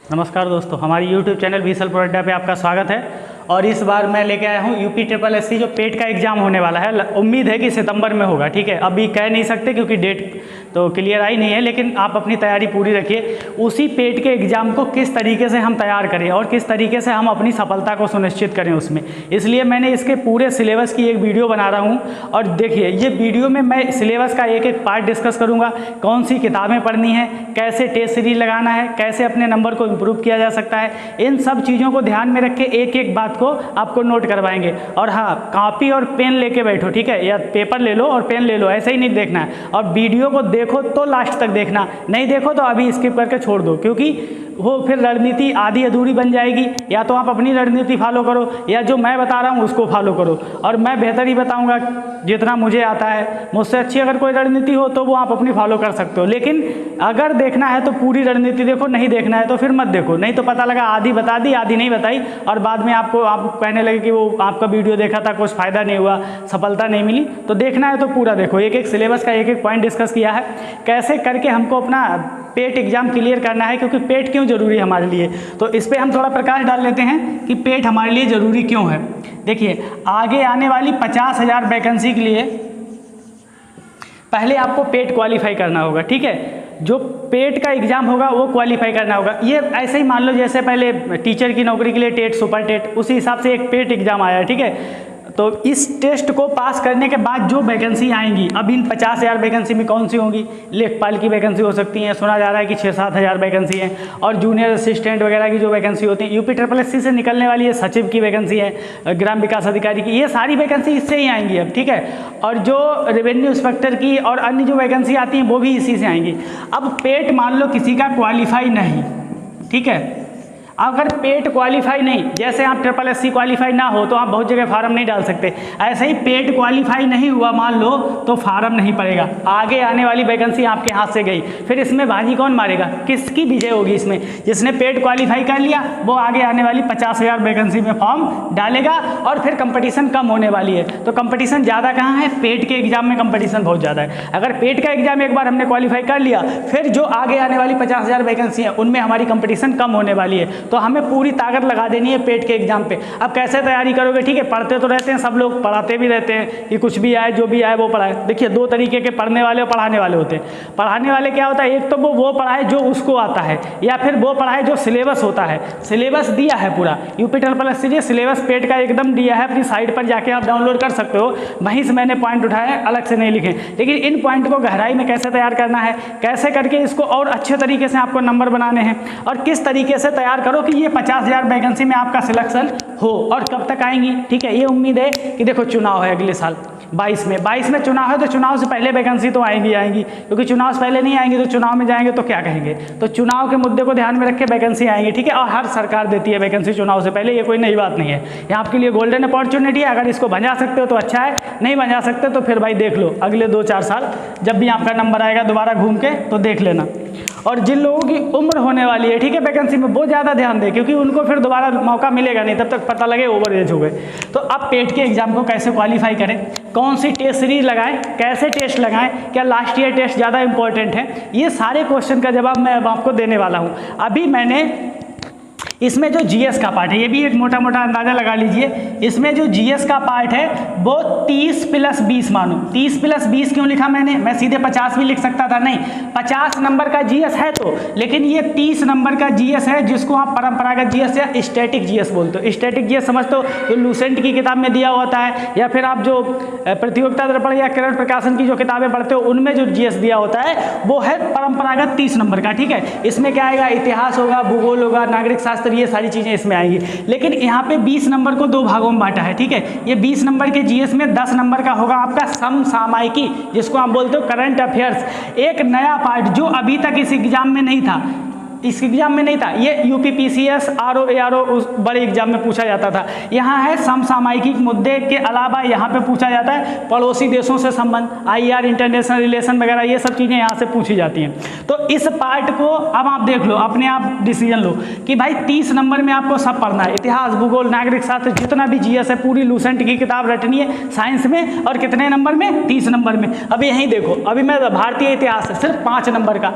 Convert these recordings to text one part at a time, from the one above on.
नमस्कार दोस्तों, हमारी YouTube चैनल विसल प्रो अड्डा पे आपका स्वागत है। और इस बार मैं लेके आया हूँ UPSSC जो पेट का एग्ज़ाम होने वाला है। उम्मीद है कि सितंबर में होगा, ठीक है। अभी कह नहीं सकते क्योंकि डेट तो क्लियर आई नहीं है, लेकिन आप अपनी तैयारी पूरी रखिए। उसी पेट के एग्ज़ाम को किस तरीके से हम तैयार करें और किस तरीके से हम अपनी सफलता को सुनिश्चित करें उसमें, इसलिए मैंने इसके पूरे सिलेबस की एक वीडियो बना रहा हूँ। और देखिए, ये वीडियो में मैं सिलेबस का एक एक पार्ट डिस्कस करूँगा। कौन सी किताबें पढ़नी है, कैसे टेस्ट सीरीज लगाना है, कैसे अपने नंबर को इम्प्रूव किया जा सकता है, इन सब चीज़ों को ध्यान में रख के एक एक बात को आपको नोट करवाएंगे। और हाँ, कॉपी और पेन लेके बैठो, ठीक है, या पेपर ले लो और पेन ले लो, ऐसे ही नहीं देखना है। और वीडियो को देखो तो लास्ट तक देखना, नहीं देखो तो अभी स्किप करके छोड़ दो, क्योंकि वो फिर रणनीति आधी अधूरी बन जाएगी। या तो आप अपनी रणनीति फॉलो करो या जो मैं बता रहा हूँ उसको फॉलो करो। और मैं बेहतर ही बताऊँगा जितना मुझे आता है। मुझसे अच्छी अगर कोई रणनीति हो तो वो आप अपनी फॉलो कर सकते हो, लेकिन अगर देखना है तो पूरी रणनीति देखो, नहीं देखना है तो फिर मत देखो। नहीं तो पता लगा आधी बता दी, आधी नहीं बताई, और बाद में आप कहने लगे कि वो आपका वीडियो देखा था, कुछ फ़ायदा नहीं हुआ, सफलता नहीं मिली। तो देखना है तो पूरा देखो। एक एक सिलेबस का एक एक पॉइंट डिस्कस किया है, कैसे करके हमको अपना पेट एग्जाम क्लियर करना है, क्योंकि पेट क्यों ज़रूरी है हमारे लिए। तो इस पर हम थोड़ा प्रकाश डाल लेते हैं कि पेट हमारे लिए ज़रूरी क्यों है। देखिए, आगे आने वाली 50,000 वैकेंसी के लिए पहले आपको पेट क्वालिफाई करना होगा, ठीक है। जो पेट का एग्ज़ाम होगा वो क्वालिफाई करना होगा। ये ऐसे ही मान लो जैसे पहले टीचर की नौकरी के लिए टेट, सुपर टेट, उसी हिसाब से एक पेट एग्ज़ाम आया, ठीक है। तो इस टेस्ट को पास करने के बाद जो वैकेंसी आएंगी, अब इन 50,000 वैकेंसी में कौन सी होंगी, लेखपाल की वैकेंसी हो सकती है, सुना जा रहा है कि 6-7 हज़ार वैकेंसी है। और जूनियर असिस्टेंट वगैरह की जो वैकेंसी होती है, UPSSC से निकलने वाली है, सचिव की वैकेंसी है, ग्राम विकास अधिकारी की, ये सारी वैकेंसी इससे ही आएंगी अब, ठीक है। और जो रेवेन्यू इंस्पेक्टर की और अन्य जो वैकेंसी आती हैं वो भी इसी से आएंगी। अब पेट मान लो किसी का क्वालिफाई नहीं, ठीक है। अगर पेट क्वालिफाई नहीं, जैसे आप SSSC क्वालिफाई ना हो तो आप बहुत जगह फार्म नहीं डाल सकते, ऐसे ही पेट क्वालिफाई नहीं हुआ मान लो तो फार्म नहीं पड़ेगा। आगे आने वाली वैकेंसी आपके हाथ से गई, फिर इसमें बाजी कौन मारेगा, किसकी विजय होगी इसमें? जिसने पेट क्वालिफाई कर लिया वो आगे आने वाली 50,000 वैकेंसी में फॉर्म डालेगा, और फिर कंपटीशन कम होने वाली है। तो कंपटीशन ज़्यादा कहाँ है? पेट के एग्जाम में कंपटीशन बहुत ज़्यादा है। अगर पेट का एग्जाम एक बार हमने क्वालिफाई कर लिया, फिर जो आगे आने वाली 50,000 वैकेंसी है उनमें हमारी कंपटीशन कम होने वाली है। तो हमें पूरी ताकत लगा देनी है पेट के एग्जाम पे। अब कैसे तैयारी करोगे, ठीक है, पढ़ते तो रहते हैं सब लोग, पढ़ाते भी रहते हैं कि कुछ भी आए जो भी आए वो पढ़ाए। देखिए, दो तरीके के पढ़ने वाले और पढ़ाने वाले होते हैं। पढ़ाने वाले क्या होता है, एक तो वो पढ़ाए जो उसको आता है, या फिर वो पढ़ाए जो सिलेबस होता है। सिलेबस दिया है पूरा, UPSSC ने सिलेबस पेट का एकदम दिया है, अपनी साइट पर जाके आप डाउनलोड कर सकते हो। वहीं से मैंने पॉइंट उठाए, अलग से नहीं लिखे। लेकिन इन पॉइंट को गहराई में कैसे तैयार करना है, कैसे करके इसको और अच्छे तरीके से आपको नंबर बनाने हैं, और किस तरीके से तैयार करो कि ये 50,000 वैकेंसी में आपका सिलेक्शन हो, और कब तक आएंगी, ठीक है। ये उम्मीद है कि देखो, चुनाव है अगले साल 22 में चुनाव है, तो चुनाव से पहले वैकेंसी तो आएंगी, क्योंकि चुनाव से पहले नहीं आएंगी तो चुनाव में जाएंगे तो क्या कहेंगे। तो चुनाव के मुद्दे को ध्यान में रख के वैकेंसी आएंगी, ठीक है। और हर सरकार देती है वैकेंसी चुनाव से पहले, ये कोई नई बात नहीं है। ये आपके लिए गोल्डन अपॉर्चुनिटी है। अगर इसको बजा सकते हो तो अच्छा है, नहीं बजा सकते तो फिर भाई देख लो, अगले 2-4 साल जब भी आपका नंबर आएगा दोबारा घूम के तो देख लेना। और जिन लोगों की उम्र होने वाली है, ठीक है, वैकेंसी में, वो ज़्यादा ध्यान दें, क्योंकि उनको फिर दोबारा मौका मिलेगा नहीं, तब तक पता लगे ओवर एज हो गए। तो अब पेट के एग्जाम को कैसे क्वालिफाई करें, कौन सी टेस्ट सीरीज लगाएं, कैसे टेस्ट लगाएं, क्या लास्ट ईयर टेस्ट ज़्यादा इंपॉर्टेंट है, ये सारे क्वेश्चन का जवाब मैं अब आपको देने वाला हूँ। अभी मैंने इसमें जो GS का पार्ट है, ये भी एक मोटा मोटा अंदाज़ा लगा लीजिए। इसमें जो GS का पार्ट है वो 30 + 20 मानो। 30 + 20 क्यों लिखा मैंने? मैं सीधे 50 भी लिख सकता था, नहीं, 50 नंबर का GS है तो, लेकिन ये 30 नंबर का GS है, जिसको आप परंपरागत GS या स्टैटिक GS बोलते हो। स्टैटिक GS समझते हो, जो लूसेंट की किताब में दिया होता है, या फिर आप जो प्रतियोगिता दर्पण या किरण प्रकाशन की जो किताबें पढ़ते हो उनमें जो GS दिया होता है वो है परंपरागत 30 नंबर का, ठीक है। इसमें क्या आएगा, इतिहास होगा, भूगोल होगा, नागरिक शास्त्र, ये सारी चीज़ें इसमें आएंगी। लेकिन यहाँ पे 20 नंबर को 2 भागों में बांटा है, ठीक है। ये 20 नंबर के GS में 10 नंबर का होगा आपका समसामयिकी, जिसको आप बोलते हो करंट अफेयर्स। एक नया पार्ट जो अभी तक इस एग्जाम में नहीं था, इस एग्जाम में नहीं था, ये UPPCS RO ARO उस बड़े एग्जाम में पूछा जाता था। यहाँ है समसामयिक मुद्दे के अलावा यहाँ पे पूछा जाता है पड़ोसी देशों से संबंध, IR इंटरनेशनल रिलेशन वगैरह, ये सब चीज़ें यहाँ से पूछी जाती हैं। तो इस पार्ट को अब आप देख लो, अपने आप डिसीजन लो कि भाई 30 नंबर में आपको सब पढ़ना है, इतिहास, भूगोल, नागरिक शास्त्र, जितना भी GS है, पूरी लूसेंट की किताब रटनी है साइंस में। और कितने नंबर में? 30 नंबर में। अभी यहीं देखो, अभी मैं भारतीय इतिहास सिर्फ 5 नंबर का,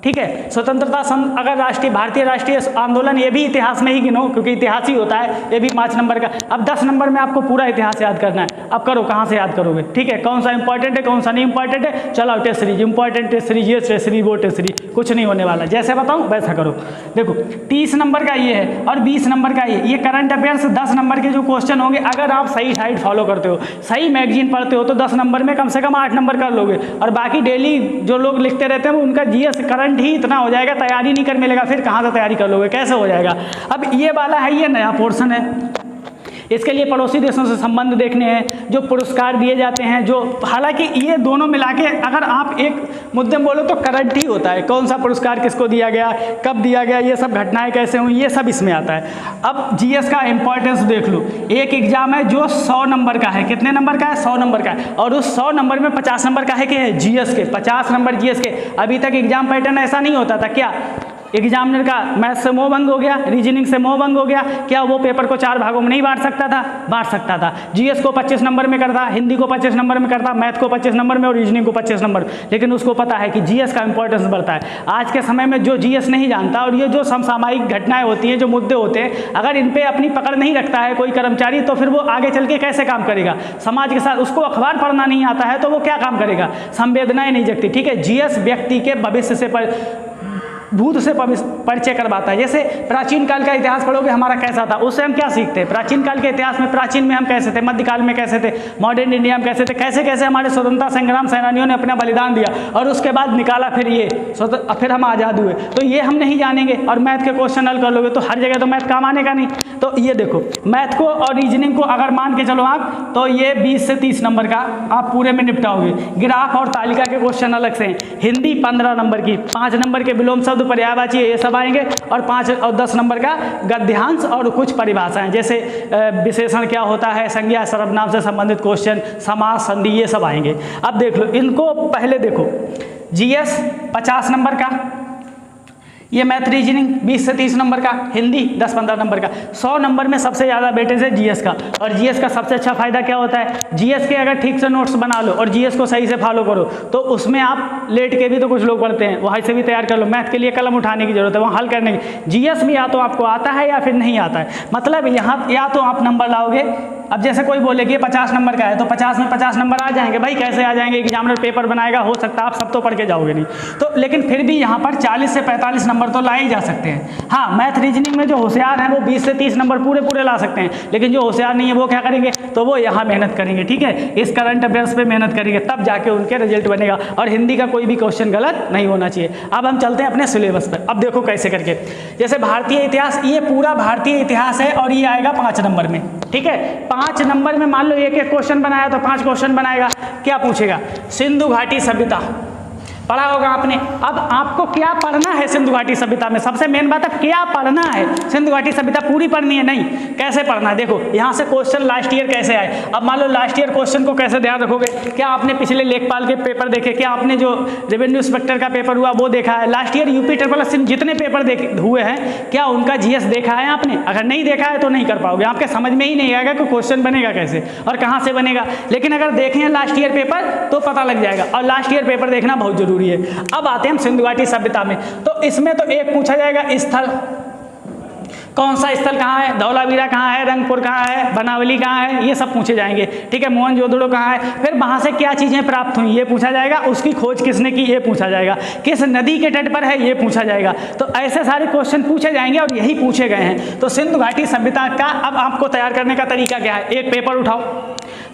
ठीक है। स्वतंत्रता अगर भारतीय राष्ट्रीय आंदोलन, ये भी इतिहास में ही गिनो क्योंकि इतिहास ही होता है, ये भी 5 नंबर का। अब 10 नंबर में आपको पूरा इतिहास याद करना है। अब करो, कहाँ से याद करोगे, ठीक है, कौन सा इंपॉर्टेंट है कौन सा नहीं इंपॉर्टेंट है। चलो test series important, test series ये टेस्ट सीरीज वो टेस्ट सीरीज, कुछ नहीं होने वाला, जैसे बताऊँ वैसा करो। देखो 30 नंबर का ये है और 20 नंबर का ये करंट अफेयर्स 10 नंबर के जो क्वेश्चन होंगे, अगर आप सही डाइट फॉलो करते हो, सही मैगजीन पढ़ते हो तो 10 नंबर में कम से कम 8 नंबर कर लोगे। और बाकी डेली जो लोग लिखते रहते हैं उनका जीएस करंट ही इतना हो जाएगा, तैयारी नहीं कर मिलेगा, फिर कहाँ से तैयारी कर लोगे, कैसे हो जाएगा। अब ये वाला है, ये नया पोर्शन है, इसके लिए पड़ोसी देशों से संबंध देखने हैं, जो पुरस्कार दिए जाते हैं, जो हालांकि ये दोनों मिला के अगर आप एक मुद्दे में बोलो तो करंट ही होता है, कौन सा पुरस्कार किसको दिया गया, कब दिया गया, ये सब घटनाएं कैसे हुई, ये सब इसमें आता है। अब जीएस का इंपॉर्टेंस देख लो, एक एग्जाम है जो 100 नंबर का है, कितने नंबर का है, 100 नंबर का है, और उस 100 नंबर में 50 नंबर का है कि जीएस के, 50 नंबर जीएस के। अभी तक एग्जाम पैटर्न ऐसा नहीं होता था क्या, एग्जामिनर का मैथ से मोह भंग हो गया, रीजनिंग से मोह भंग हो गया, क्या वो पेपर को 4 भागों में नहीं बांट सकता था, बांट सकता था। जीएस को 25 नंबर में करता, हिंदी को 25 नंबर में करता, मैथ को 25 नंबर में और रीजनिंग को 25 नंबर, लेकिन उसको पता है कि जीएस का इंपॉर्टेंस बढ़ता है। आज के समय में जो जीएस नहीं जानता और ये जो समसामयिक घटनाएं होती हैं, जो मुद्दे होते हैं, अगर इन पर अपनी पकड़ नहीं रखता है कोई कर्मचारी, तो फिर वो आगे चल के कैसे काम करेगा समाज के साथ। उसको अखबार पढ़ना नहीं आता है तो वो क्या काम करेगा, संवेदनाएं नहीं जगती, ठीक है। जीएस व्यक्ति के भविष्य से भूत से परिचय करवाता है। जैसे प्राचीन काल का इतिहास पढ़ोगे हमारा कैसा था, उससे हम क्या सीखते हैं, प्राचीन काल के इतिहास में, प्राचीन में हम कैसे थे, मध्यकाल में कैसे थे, मॉडर्न इंडिया में कैसे थे, कैसे कैसे हमारे स्वतंत्रता संग्राम सेनानियों ने अपना बलिदान दिया और उसके बाद निकाला फिर ये फिर हम आज़ाद हुए, तो ये हम नहीं जानेंगे। और मैथ के क्वेश्चन हल कर लोगे तो हर जगह तो मैथ काम आने का नहीं। तो ये देखो मैथ को और रीजनिंग को अगर मान के चलो आप, तो ये 20 से 30 नंबर का आप पूरे में निपटाओगे। ग्राफ और तालिका के क्वेश्चन अलग से हैं। हिंदी 15 नंबर की, 5 नंबर के विलोम शब्द, पर्यायवाची, ये सब आएंगे, और 5 और 10 नंबर का गद्यांश और कुछ परिभाषाएं, जैसे विशेषण क्या होता है, संज्ञा सर्वनाम से संबंधित क्वेश्चन, समास, संधि, ये सब आएंगे। अब देख लो इनको, पहले देखो जीएस 50 नंबर का, ये मैथ रीजनिंग 20 से 30 नंबर का, हिंदी 10-15 नंबर का। 100 नंबर में सबसे ज़्यादा वेटेज है जीएस का। और जीएस का सबसे अच्छा फायदा क्या होता है, जीएस के अगर ठीक से नोट्स बना लो और जीएस को सही से फॉलो करो तो उसमें आप लेट के भी तो कुछ लोग पढ़ते हैं, वहाँ से भी तैयार कर लो। मैथ के लिए कलम उठाने की जरूरत है, वहाँ हल करने की। जीएस में या तो आपको आता है या फिर नहीं आता है, मतलब यहाँ या तो आप नंबर लाओगे। अब जैसे कोई बोले कि 50 नंबर का है तो 50 में 50 नंबर आ जाएंगे, भाई कैसे आ जाएंगे, एग्जामिनर पेपर बनाएगा, हो सकता है आप सब तो पढ़ के जाओगे नहीं तो, लेकिन फिर भी यहाँ पर 40 से 45 नंबर तो लाए जा सकते हैं। हाँ, मैथ रीजनिंग में जो होशियार हैं वो 20 से 30 नंबर पूरे ला सकते हैं, लेकिन जो होशियार नहीं है वो क्या करेंगे, तो वो यहाँ मेहनत करेंगे, ठीक है, इस करंट अफेयर्स पे मेहनत करेंगे, तब जाके उनके रिजल्ट बनेगा। और हिंदी का कोई भी क्वेश्चन गलत नहीं होना चाहिए। अब हम चलते हैं अपने सिलेबस पर। अब देखो कैसे करके, जैसे भारतीय इतिहास, ये पूरा भारतीय इतिहास है और ये आएगा 5 नंबर में, ठीक है। 5 नंबर में मान लो एक क्वेश्चन बनाया तो 5 क्वेश्चन बनाएगा। क्या पूछेगा, सिंधु घाटी सभ्यता पढ़ा होगा आपने। अब आपको क्या पढ़ना है सिंधु घाटी सभ्यता में, सबसे मेन बात है क्या पढ़ना है। सिंधु घाटी सभ्यता पूरी पढ़नी है नहीं, कैसे पढ़ना है। देखो यहाँ से क्वेश्चन लास्ट ईयर कैसे आए। अब मान लो लास्ट ईयर क्वेश्चन को कैसे ध्यान रखोगे, क्या आपने पिछले लेखपाल के पेपर देखे, क्या आपने जो रेवेन्यू इंस्पेक्टर का पेपर हुआ वो देखा है, last year UP triple S जितने पेपर हुए हैं क्या उनका जीएस देखा है आपने। अगर नहीं देखा है तो नहीं कर पाओगे, आपके समझ में ही नहीं आएगा कि क्वेश्चन बनेगा कैसे और कहाँ से बनेगा। लेकिन अगर देखें लास्ट ईयर पेपर तो पता लग जाएगा, और लास्ट ईयर पेपर देखना बहुत जरूरी है। अब आते हैं हम सिंधु घाटी सभ्यता में, तो इसमें तो एक पूछा जाएगा स्थल, कौन सा स्थल कहाँ है, धौलावीरा कहाँ है, रंगपुर कहाँ है, बनावली कहाँ है, ये सब पूछे जाएंगे, ठीक है। मोहनजोदड़ो कहाँ है, फिर वहाँ से क्या चीज़ें प्राप्त हुई ये पूछा जाएगा, उसकी खोज किसने की ये पूछा जाएगा, किस नदी के तट पर है ये पूछा जाएगा। तो ऐसे सारे क्वेश्चन पूछे जाएंगे और यही पूछे गए हैं। तो सिंधु घाटी सभ्यता का अब आपको तैयार करने का तरीका क्या है, एक पेपर उठाओ,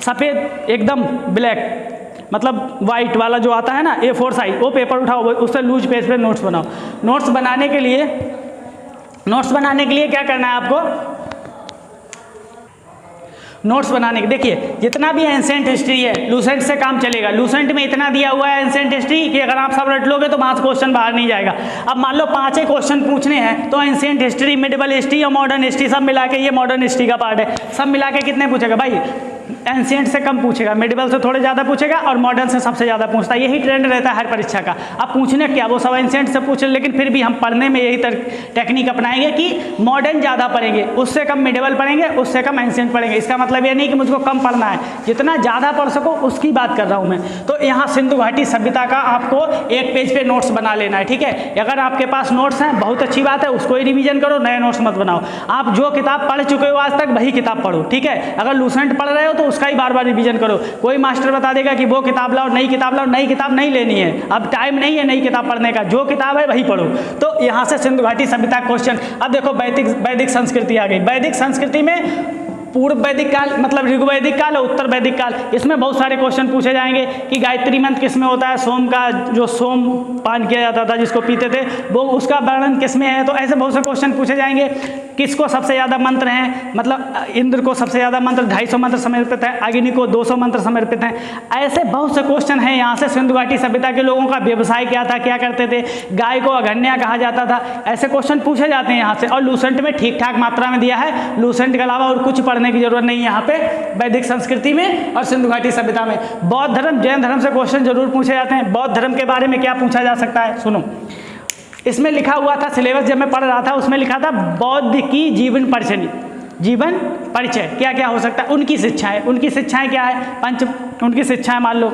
सफ़ेद एकदम ब्लैक मतलब वाइट वाला जो आता है ना A4 साइज, वो पेपर उठाओ, उससे लूज पेज पे नोट्स बनाओ। नोट्स बनाने के लिए क्या करना है आपको, नोट्स बनाने के, देखिए जितना भी एंसेंट हिस्ट्री है लूसेंट से काम चलेगा। लूसेंट में इतना दिया हुआ है एंसेंट हिस्ट्री कि अगर आप सब रट लोगे तो 5 क्वेश्चन बाहर नहीं जाएगा। अब मान लो 5 क्वेश्चन पूछने हैं तो एंसेंट हिस्ट्री, मिडिवल हिस्ट्री और मॉडर्न हिस्ट्री सब मिला के, ये मॉडर्न हिस्ट्री का पार्ट है, सब मिला के कितने पूछेगा भाई एंशिएंट से कम पूछेगा, मिडिवल से थोड़े ज़्यादा पूछेगा और मॉडर्न से सबसे ज़्यादा पूछता है। यही ट्रेंड रहता है हर परीक्षा का। अब पूछने क्या, वो सब एंशिएंट से पूछ, लेकिन फिर भी हम पढ़ने में यही टेक्निक अपनाएंगे कि मॉडर्न ज़्यादा पढ़ेंगे, उससे कम मिडिवल पढ़ेंगे, उससे कम एंशिएंट पढ़ेंगे। इसका मतलब ये नहीं कि मुझको कम पढ़ना है, जितना ज़्यादा पढ़ सको उसकी बात कर रहा हूँ मैं। तो यहाँ सिंधु घाटी सभ्यता का आपको एक पेज पे नोट्स बना लेना है, ठीक है। अगर आपके पास नोट्स हैं बहुत अच्छी बात है, उसको ही रिवीजन करो, नए नोट्स मत बनाओ। आप जो किताब पढ़ चुके हो आज तक वही किताब पढ़ो, ठीक है। अगर लूसेंट पढ़ रहे हो तो उसका ही बार बार रिवीजन करो। कोई मास्टर बता देगा कि वो किताब लाओ, नई किताब लाओ, नई किताब नहीं लेनी है, अब टाइम नहीं है नई किताब पढ़ने का, जो किताब है वही पढ़ो। तो यहाँ से सिंधु घाटी सभ्यता क्वेश्चन। अब देखो वैदिक संस्कृति आ गई। वैदिक संस्कृति में पूर्व वैदिक काल मतलब ऋग्वैदिक काल और उत्तर वैदिक काल, इसमें बहुत सारे क्वेश्चन पूछे जाएंगे कि गायत्री मंत्र किस में होता है, सोम का जो सोम पान किया जाता था जिसको पीते थे वो उसका वर्णन किस में है। तो ऐसे बहुत से क्वेश्चन पूछे जाएंगे। किसको सबसे ज़्यादा मंत्र हैं, मतलब इंद्र को सबसे ज़्यादा मंत्र 250 मंत्र समर्पित है, अग्नि को 200 मंत्र समर्पित हैं। ऐसे बहुत से क्वेश्चन हैं। यहाँ से सिंधु घाटी सभ्यता के लोगों का व्यवसाय क्या था, क्या करते थे, गाय को अघन्या कहा जाता था, ऐसे क्वेश्चन पूछे जाते हैं यहाँ से। और लूसेंट में ठीक ठाक मात्रा में दिया है, लूसेंट के अलावा और कुछ पढ़ने की जरूरत नहीं है यहाँ पे वैदिक संस्कृति में और सिंधु घाटी सभ्यता में। बौद्ध धर्म, जैन धर्म से क्वेश्चन जरूर पूछे जाते हैं। बौद्ध धर्म के बारे में क्या पूछा जा सकता है, सुनो। इसमें लिखा हुआ था, सिलेबस जब मैं पढ़ रहा था उसमें लिखा था बौद्ध की जीवन परिचय। जीवन परिचय क्या क्या हो सकता है, उनकी शिक्षाएं। उनकी शिक्षाएं क्या है, उनकी शिक्षाएं मान लो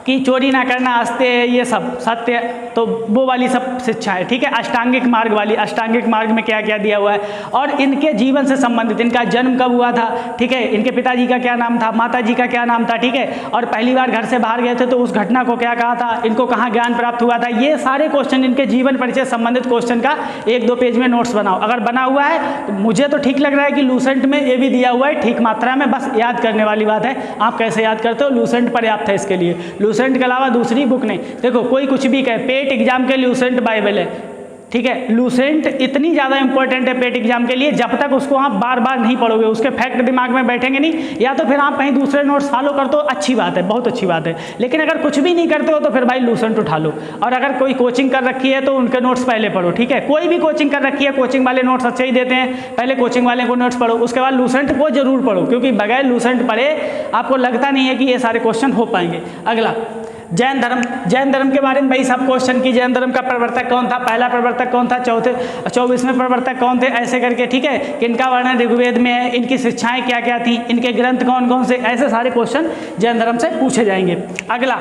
कि चोरी ना करना, अस्तेय, ये सब सत्य, तो वो वाली सब शिक्षा है, ठीक है। अष्टांगिक मार्ग वाली, अष्टांगिक मार्ग में क्या क्या दिया हुआ है और इनके जीवन से संबंधित, इनका जन्म कब हुआ था, ठीक है, इनके पिताजी का क्या नाम था, माताजी का क्या नाम था, ठीक है, और पहली बार घर से बाहर गए थे तो उस घटना को क्या कहा था, इनको कहाँ ज्ञान प्राप्त हुआ था। ये सारे क्वेश्चन, इनके जीवन परिचय संबंधित क्वेश्चन का 1-2 पेज में नोट्स बनाओ। अगर बना हुआ है तो मुझे तो ठीक लग रहा है कि लूसेंट में ये भी दिया हुआ है ठीक मात्रा में, बस याद करने वाली बात है, आप कैसे याद करते हो। लूसेंट पर्याप्त है इसके लिए, लूसेंट के अलावा दूसरी बुक नहीं। देखो कोई कुछ भी कहे, पेट एग्जाम के लूसेंट बाइबल है, ठीक है। लूसेंट इतनी ज़्यादा इंपॉर्टेंट है पेट एग्जाम के लिए, जब तक उसको आप बार बार नहीं पढ़ोगे, उसके फैक्ट दिमाग में बैठेंगे नहीं, या तो फिर आप कहीं दूसरे नोट्स फॉलो करते हो, अच्छी बात है, बहुत अच्छी बात है। लेकिन अगर कुछ भी नहीं करते हो तो फिर भाई लूसेंट उठा लो। और अगर कोई कोचिंग कर रखी है तो उनके नोट्स पहले पढ़ो, ठीक है। कोई भी कोचिंग कर रखी है, कोचिंग वाले नोट्स अच्छे ही देते हैं, पहले कोचिंग वाले को नोट्स पढ़ो, उसके बाद लूसेंट को जरूर पढ़ो, क्योंकि बगैर लूसेंट पढ़े आपको लगता नहीं है कि ये सारे क्वेश्चन हो पाएंगे। अगला जैन धर्म। जैन धर्म के बारे में भाई सब क्वेश्चन की, जैन धर्म का प्रवर्तक कौन था, पहला प्रवर्तक कौन था, 24वें प्रवर्तक कौन थे, ऐसे करके, ठीक है। किनका वर्णन ऋग्वेद में है, इनकी शिक्षाएं क्या क्या थी, इनके ग्रंथ कौन कौन से, ऐसे सारे क्वेश्चन जैन धर्म से पूछे जाएंगे। अगला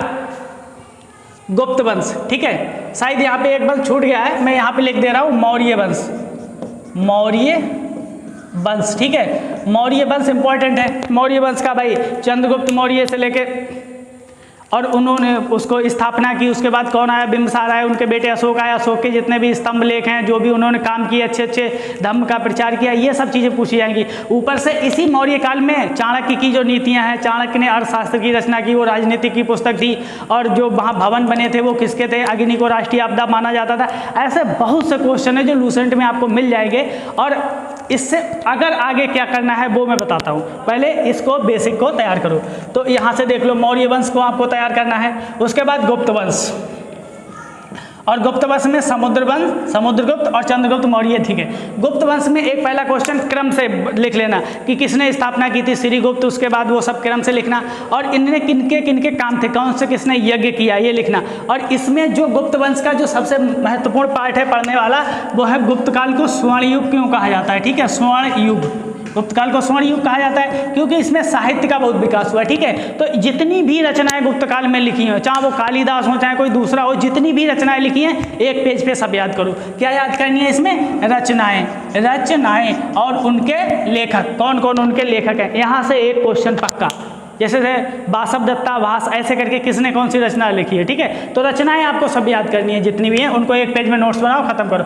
गुप्त वंश, ठीक है। शायद यहाँ पे एक वंश छूट गया है, मैं यहाँ पे लिख दे रहा हूँ मौर्य वंश। मौर्य वंश, ठीक है। मौर्य वंश इंपॉर्टेंट है। मौर्य वंश का भाई चंद्रगुप्त मौर्य से लेके और उन्होंने उसको स्थापना की, उसके बाद कौन आया, बिंबिसार आया, उनके बेटे अशोक आया, अशोक के जितने भी स्तंभ लेख हैं, जो भी उन्होंने काम किए, अच्छे अच्छे धर्म का प्रचार किया, ये सब चीज़ें पूछी जाएंगी। ऊपर से इसी मौर्य काल में चाणक्य की जो नीतियां हैं, चाणक्य ने अर्थशास्त्र की रचना की, वो राजनीति की पुस्तक थी, और जो वहाँ भवन बने थे वो किसके थे, अग्नि को राष्ट्रीय आपदा माना जाता था। ऐसे बहुत से क्वेश्चन है जो लूसेंट में आपको मिल जाएंगे। और इससे अगर आगे क्या करना है वो मैं बताता हूँ, पहले इसको बेसिक को तैयार करो। तो यहाँ से देख लो, मौर्य वंश को आपको तैयार करना है। उसके बाद गुप्त वंश, और गुप्त वंश में समुद्रवंश, समुद्रगुप्त और चंद्रगुप्त मौर्य, ठीक है। गुप्त वंश में एक पहला क्वेश्चन क्रम से लिख लेना कि किसने स्थापना की थी, श्रीगुप्त, उसके बाद वो सब क्रम से लिखना, और इनने किनके किनके काम थे, कौन से किसने यज्ञ किया, ये लिखना। और इसमें जो गुप्त वंश का जो सबसे महत्वपूर्ण पार्ट है पढ़ने वाला, वो है गुप्त काल को स्वर्ण युग क्यों कहा जाता है, ठीक है। स्वर्ण युग, गुप्त काल को स्वर्ण युग कहा जाता है क्योंकि इसमें साहित्य का बहुत विकास हुआ, ठीक है। तो जितनी भी रचनाएं गुप्त काल में लिखी हैं, चाहे वो कालिदास हो चाहे कोई दूसरा हो, जितनी भी रचनाएं लिखी हैं एक पेज पे सब याद करो। क्या याद करनी है इसमें, रचनाएं, रचनाएं और उनके लेखक, कौन कौन उनके लेखक हैं। यहाँ से एक क्वेश्चन पक्का, जैसे बासव दत्ता, भास, ऐसे करके किसने कौन सी रचना लिखी है, ठीक है। तो रचनाएं आपको सब याद करनी है, जितनी भी हैं उनको एक पेज में नोट्स बनाओ, खत्म करो।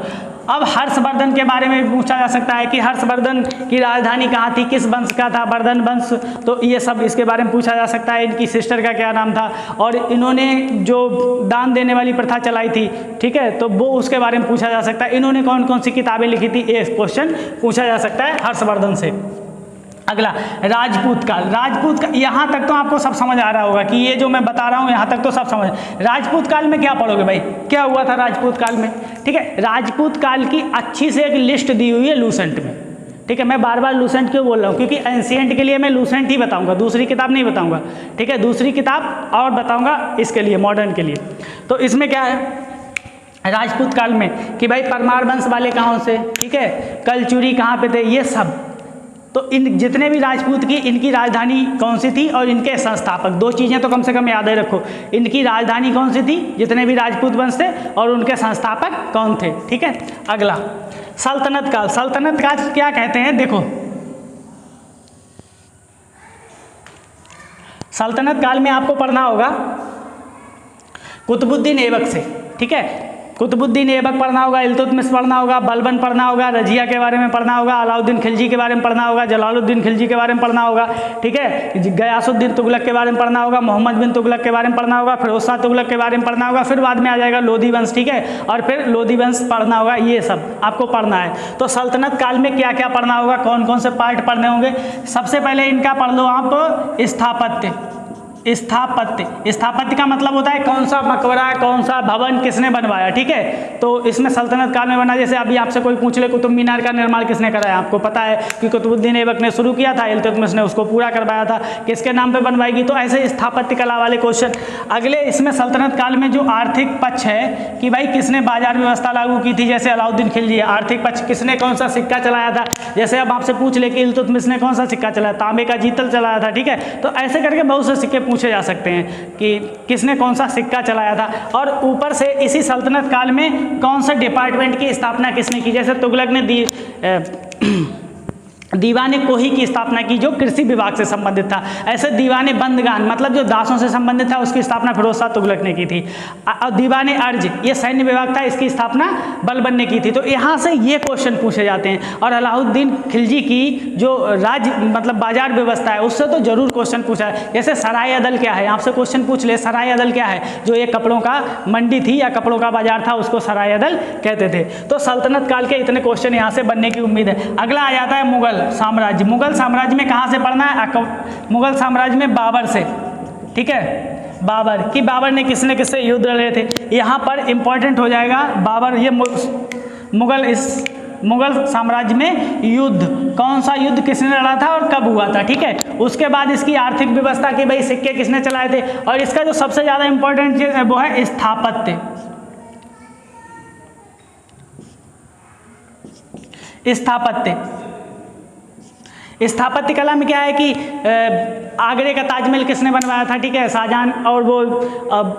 अब हर्षवर्धन के बारे में पूछा जा सकता है कि हर्षवर्धन की राजधानी कहाँ थी, किस वंश का था, वर्धन वंश, तो ये सब इसके बारे में पूछा जा सकता है। इनकी सिस्टर का क्या नाम था, और इन्होंने जो दान देने वाली प्रथा चलाई थी, ठीक है, तो वो उसके बारे में पूछा जा सकता है। इन्होंने कौन कौन सी किताबें लिखी थी, ये क्वेश्चन पूछा जा सकता है हर्षवर्धन से। अगला राजपूत काल। राजपूत का यहाँ तक तो आपको सब समझ आ रहा होगा कि ये जो मैं बता रहा हूँ यहाँ तक तो सब समझ। राजपूत काल में क्या पढ़ोगे भाई, क्या हुआ था राजपूत काल में, ठीक है। राजपूत काल की अच्छी से एक लिस्ट दी हुई है लूसेंट में, ठीक है। मैं बार बार लूसेंट क्यों बोल रहा हूँ, क्योंकि एंशिएंट के लिए मैं लूसेंट ही बताऊंगा, दूसरी किताब नहीं बताऊंगा, ठीक है। दूसरी किताब और बताऊंगा इसके लिए, मॉडर्न के लिए। तो इसमें क्या है, राजपूत काल में कि भाई परमार वंश वाले कहाँ से, ठीक है, कलचुरी कहाँ पे थे, ये सब। तो इन जितने भी राजपूत की, इनकी राजधानी कौन सी थी और इनके संस्थापक, दो चीज़ें तो कम से कम याद ही रखो, इनकी राजधानी कौन सी थी, जितने भी राजपूत वंश थे, और उनके संस्थापक कौन थे, ठीक है। अगला सल्तनत काल। सल्तनत काल क्या कहते हैं, देखो सल्तनत काल में आपको पढ़ना होगा कुतुबुद्दीन ऐबक से, ठीक है। कुतुबुद्दीन ऐबक पढ़ना होगा, इल्तुतमिश पढ़ना होगा, बलबन पढ़ना होगा, रजिया के बारे में पढ़ना होगा, अलाउद्दीन खिलजी के बारे में पढ़ना होगा, जलालुद्दीन खिलजी के बारे में पढ़ना होगा, ठीक है। गयासुद्दीन तुगलक के बारे में पढ़ना होगा, मोहम्मद बिन तुगलक के बारे में पढ़ना होगा, फिरोज शाह तुगलक के बारे में पढ़ना होगा, फिर बाद में आ जाएगा लोधी वंश, ठीक है, और फिर लोधी वंश पढ़ना होगा। ये सब आपको पढ़ना है। तो सल्तनत काल में क्या क्या पढ़ना होगा, कौन कौन से पार्ट पढ़ने होंगे। सबसे पहले इनका पढ़ लो आप स्थापत्य। स्थापत्य, स्थापत्य का मतलब होता है कौन सा मकबरा, कौन सा भवन किसने बनवाया, ठीक है। तो इसमें सल्तनत काल में बना, जैसे अभी आपसे कोई पूछ ले कुतुब मीनार का निर्माण किसने कराया, आपको पता है कि कुतुबुद्दीन ऐबक ने शुरू किया था, इल्तुतमिश ने उसको पूरा करवाया था, किसके नाम पे बनवाएगी। तो ऐसे स्थापत्य कला वाले क्वेश्चन। अगले इसमें सल्तनत काल में जो आर्थिक पक्ष है कि भाई किसने बाजार व्यवस्था लागू की थी, जैसे अलाउद्दीन खिलजी। आर्थिक पक्ष किसने कौन सा सिक्का चलाया था, जैसे अब आपसे पूछ ले कि इल्तुतमिश ने कौन सा सिक्का चलाया, तांबे का जीतल चलाया था, ठीक है। तो ऐसे करके बहुत से सिक्के पूछे जा सकते हैं कि किसने कौन सा सिक्का चलाया था। और ऊपर से इसी सल्तनत काल में कौन से डिपार्टमेंट की स्थापना किसने की, जैसे तुगलक ने दीवाने कोही की स्थापना की, जो कृषि विभाग से संबंधित था। ऐसे दीवाने बंदगान, मतलब जो दासों से संबंधित था, उसकी स्थापना फिरोज शाह तुगलक ने की थी। और दीवाने अर्ज, ये सैन्य विभाग था, इसकी स्थापना बलबन ने की थी। तो यहाँ से ये क्वेश्चन पूछे जाते हैं। और अलाउद्दीन खिलजी की जो राज्य मतलब बाजार व्यवस्था है, उससे तो जरूर क्वेश्चन पूछा है। जैसे सराय अदल क्या है, आपसे क्वेश्चन पूछ ले सराय अदल क्या है, जो एक कपड़ों का मंडी थी या कपड़ों का बाजार था, उसको सराय अदल कहते थे। तो सल्तनत काल के इतने क्वेश्चन यहाँ से बनने की उम्मीद है। अगला आ जाता है मुगल साम्राज्य। मुगल साम्राज्य में कहाँ से पढ़ना है, मुगल साम्राज्य में बाबर से, ठीक है। बाबर कि बाबर ने किसने किससे युद्ध लड़े थे, यहाँ पर इंपॉर्टेंट हो जाएगा बाबर। ये मुगल साम्राज्य में युद्ध, कौन सा युद्ध किसने लड़ा था और कब हुआ था, ठीक है। उसके बाद इसकी आर्थिक व्यवस्था की भाई सिक्के किसने चलाए थे। और इसका जो सबसे ज़्यादा इंपॉर्टेंट चीज़ है वो है स्थापत्य। स्थापत्य कला में क्या है कि आगरे का ताजमहल किसने बनवाया था, ठीक है, शाहजहां। और वो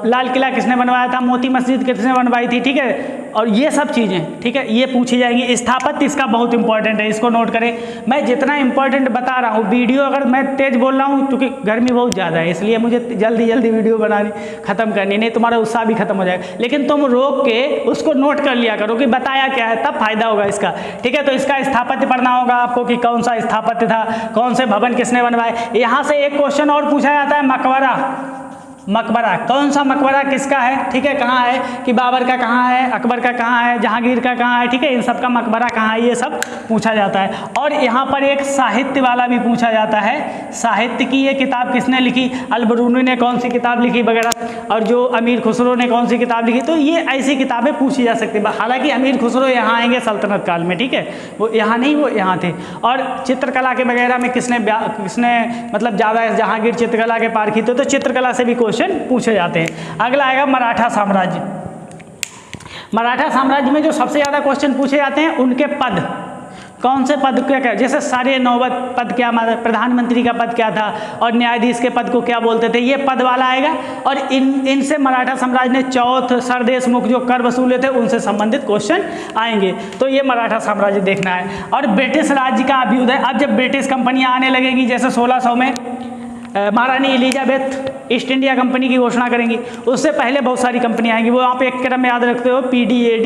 लाल किला किसने बनवाया था, मोती मस्जिद किसने बनवाई थी, ठीक है। और ये सब चीज़ें, ठीक है, ये पूछी जाएंगी। स्थापत्य इसका बहुत इंपॉर्टेंट है, इसको नोट करें। मैं जितना इंपॉर्टेंट बता रहा हूँ, वीडियो अगर मैं तेज बोल रहा हूँ क्योंकि गर्मी बहुत ज़्यादा है, इसलिए मुझे जल्दी जल्दी वीडियो बनानी खत्म करनी, नहीं तुम्हारा उत्साह भी खत्म हो जाएगा। लेकिन तुम रोक के उसको नोट कर लिया करो कि बताया क्या है, तब फायदा होगा इसका, ठीक है। तो इसका स्थापत्य पढ़ना होगा आपको कि कौन सा स्थापत्य था, कौन से भवन किसने बनवाए। यहाँ से एक क्वेश्चन और पूछा जाता है, मकबरा। मकबरा कौन सा मकबरा किसका है, ठीक है, कहाँ है, कि बाबर का कहाँ है, अकबर का कहाँ है, जहांगीर का कहाँ है, ठीक है। इन सब का मकबरा कहाँ है, ये सब पूछा जाता है। और यहाँ पर एक साहित्य वाला भी पूछा जाता है, साहित्य की ये किताब किसने लिखी, अलबरूनी ने कौन सी किताब लिखी वगैरह, और जो अमीर खुसरो ने कौन सी किताब लिखी। तो ये ऐसी किताबें पूछी जा सकती है। हालांकि अमीर खुसरो यहाँ आएंगे सल्तनत काल में, ठीक है, वो यहाँ नहीं, वो यहाँ थे। और चित्रकला के वगैरह में किसने मतलब ज़्यादा जहांगीर चित्रकला के पार की, तो चित्रकला से भी पूछे जाते हैं। अगला आएगा मराठा साम्राज्य। मराठा साम्राज्य में जो सबसे ज्यादा क्वेश्चन पूछे जाते हैं, उनके पद, कौन से पद क्या, जैसे सारे नौबत पद क्या, प्रधानमंत्री का पद क्या था, और न्यायाधीश के पद को क्या बोलते थे, ये पद वाला आएगा। और इनसे मराठा साम्राज्य ने चौथ सरदेश मुख जो कर वसूले थे, उनसे संबंधित क्वेश्चन आएंगे। तो ये मराठा साम्राज्य देखना है। और ब्रिटिश राज्य का अभ्युदय, अब जब ब्रिटिश कंपनियां आने लगेंगी, जैसे 1600 में महारानी एलिजाबेथ ईस्ट इंडिया कंपनी की घोषणा करेंगी, उससे पहले बहुत सारी कंपनियां आएंगी। वो आप एक क्रम में याद रखते हो, PDAD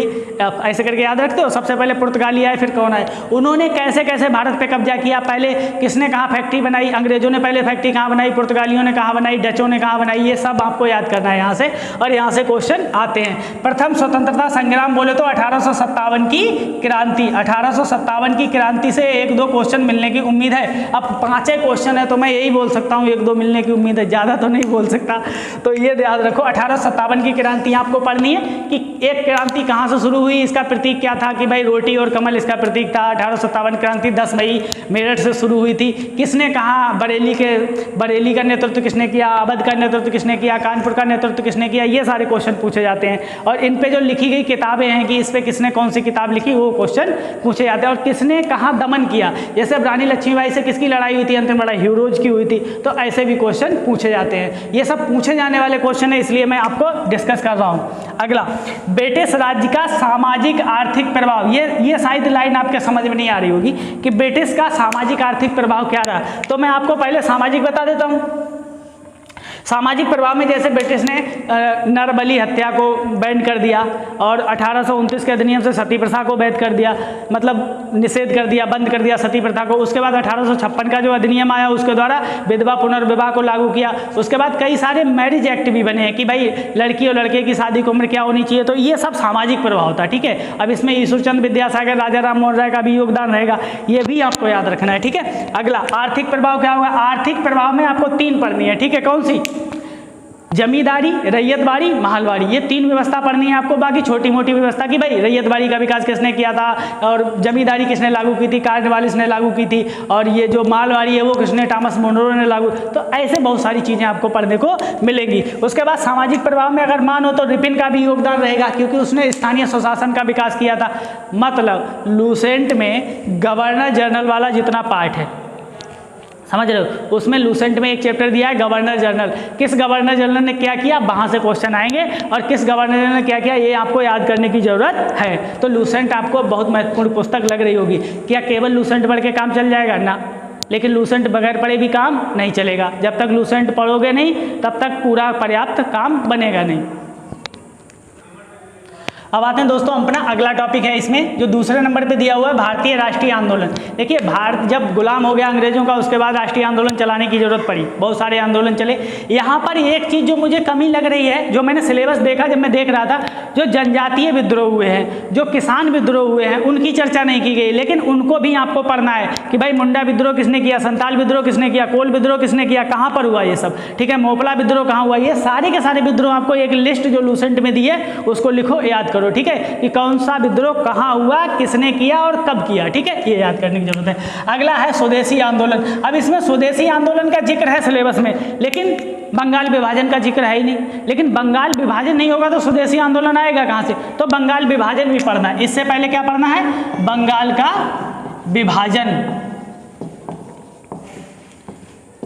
ऐसे करके याद रखते हो। सबसे पहले पुर्तगाली आए, फिर कौन आए, उन्होंने कैसे कैसे भारत पे कब्जा किया, पहले किसने कहाँ फैक्ट्री बनाई, अंग्रेजों ने पहले फैक्ट्री कहाँ बनाई, पुर्तगालियों ने कहाँ बनाई, डचों ने कहाँ बनाई, ये सब आपको याद करना है यहाँ से। और यहाँ से क्वेश्चन आते हैं। प्रथम स्वतंत्रता संग्राम बोले तो 1857 की क्रांति, 1857 की क्रांति से 1-2 क्वेश्चन मिलने की उम्मीद है। अब 5 क्वेश्चन है तो मैं यही बोल सकता हूँ 1-2 मिलने की उम्मीद है, ज़्यादा तो नहीं बोल सकता। तो ये याद रखो 1857 की क्रांति आपको पढ़नी है कि एक क्रांति कहाँ से शुरू हुई, इसका प्रतीक क्या था कि भाई रोटी और कमल इसका प्रतीक था। 1857 क्रांति 10 मई मेरठ से शुरू हुई थी। किसने कहा बरेली का नेतृत्व किसने किया, अवध का नेतृत्व किसने किया, कानपुर का नेतृत्व किसने किया, ये सारे क्वेश्चन पूछे जाते हैं। और इन पे जो लिखी गई किताबें हैं कि इस पे किसने कौन सी किताब लिखी, वो क्वेश्चन पूछे जाते हैं। और किसने कहाँ दमन किया, जैसे रानी लक्ष्मीबाई से किसकी लड़ाई हुई थी, अंतिम लड़ाई हीरोज की हुई थी। तो ऐसे भी क्वेश्चन पूछे जाते हैं। ये सब पूछे जाने वाले क्वेश्चन है, इसलिए मैं आपको डिस्कस कर रहा हूँ। अगला, ब्रिटिश राज्य का सामाजिक आर्थिक प्रभाव। ये शायद लाइन आपके समझ में नहीं आ रही होगी कि ब्रिटिश का सामाजिक आर्थिक प्रभाव क्या रहा। तो मैं आपको पहले सामाजिक बता देता हूँ। सामाजिक प्रभाव में जैसे ब्रिटिश ने नरबली हत्या को बैन कर दिया और 1829 के अधिनियम से सती प्रथा को वैध कर दिया, मतलब निषेध कर दिया, बंद कर दिया सती प्रथा को। उसके बाद 1856 का जो अधिनियम आया उसके द्वारा विधवा पुनर्विवाह को लागू किया। उसके बाद कई सारे मैरिज एक्ट भी बने हैं कि भाई लड़की और लड़के की शादी की उम्र क्या होनी चाहिए। तो ये सब सामाजिक प्रभाव होता है, ठीक है। अब इसमें ईश्वरचंद विद्यासागर, राजा राम मोहन राय का भी योगदान रहेगा, ये भी आपको याद रखना है, ठीक है। अगला, आर्थिक प्रभाव क्या होगा। आर्थिक प्रभाव में आपको 3 पढ़नी है, ठीक है। कौन सी? जमींदारी, रैयतवाड़ी, महलवाड़ी, ये 3 व्यवस्था पढ़नी है आपको। बाकी छोटी मोटी व्यवस्था की भाई रैयतवाड़ी का विकास किसने किया था और जमींदारी किसने लागू की थी, कार्नवालिस ने लागू की थी, और ये जो महलवाड़ी है वो किसने, टॉमस मुनरो ने लागू। तो ऐसे बहुत सारी चीज़ें आपको पढ़ने को मिलेंगी। उसके बाद सामाजिक प्रभाव में अगर मानो तो रिपिन का भी योगदान रहेगा क्योंकि उसने स्थानीय स्वशासन का विकास किया था। मतलब लूसेंट में गवर्नर जनरल वाला जितना पार्ट है, समझ रहे हो, उसमें लूसेंट में एक चैप्टर दिया है गवर्नर जनरल। किस गवर्नर जनरल ने क्या किया, वहाँ से क्वेश्चन आएंगे, और किस गवर्नर जनरल ने क्या किया ये आपको याद करने की जरूरत है। तो लूसेंट आपको बहुत महत्वपूर्ण पुस्तक लग रही होगी। क्या केवल लूसेंट पढ़ के काम चल जाएगा ना, लेकिन लूसेंट बगैर पढ़े भी काम नहीं चलेगा। जब तक लूसेंट पढ़ोगे नहीं तब तक पूरा पर्याप्त काम बनेगा नहीं। अब आते हैं दोस्तों अपना अगला टॉपिक है इसमें जो दूसरे नंबर पे दिया हुआ है, भारतीय राष्ट्रीय आंदोलन। देखिए भारत जब गुलाम हो गया अंग्रेजों का, उसके बाद राष्ट्रीय आंदोलन चलाने की जरूरत पड़ी, बहुत सारे आंदोलन चले। यहाँ पर एक चीज़ जो मुझे कमी लग रही है, जो मैंने सिलेबस देखा जब मैं देख रहा था, जो जनजातीय विद्रोह हुए हैं, जो किसान विद्रोह हुए हैं, उनकी चर्चा नहीं की गई। लेकिन उनको भी आपको पढ़ना है कि भाई मुंडा विद्रोह किसने किया, संताल विद्रोह किसने किया, कोल विद्रोह किसने किया, कहाँ पर हुआ ये सब, ठीक है। मोपला विद्रोह कहाँ हुआ, ये सारे के सारे विद्रोह आपको एक लिस्ट जो लूसेंट में दी है उसको लिखो, याद करो, ठीक है, कि कौन सा विद्रोह कहाँ हुआ, किसने किया और कब किया, ठीक है, ये याद करने की जरूरत है। अगला है स्वदेशी आंदोलन। अब इसमें स्वदेशी आंदोलन का जिक्र है सिलेबस में, लेकिन बंगाल विभाजन का जिक्र है ही नहीं। लेकिन बंगाल विभाजन नहीं होगा तो स्वदेशी आंदोलन आएगा कहाँ से, तो बंगाल विभाजन भी पढ़ना है। इससे पहले क्या पढ़ना है, बंगाल का विभाजन,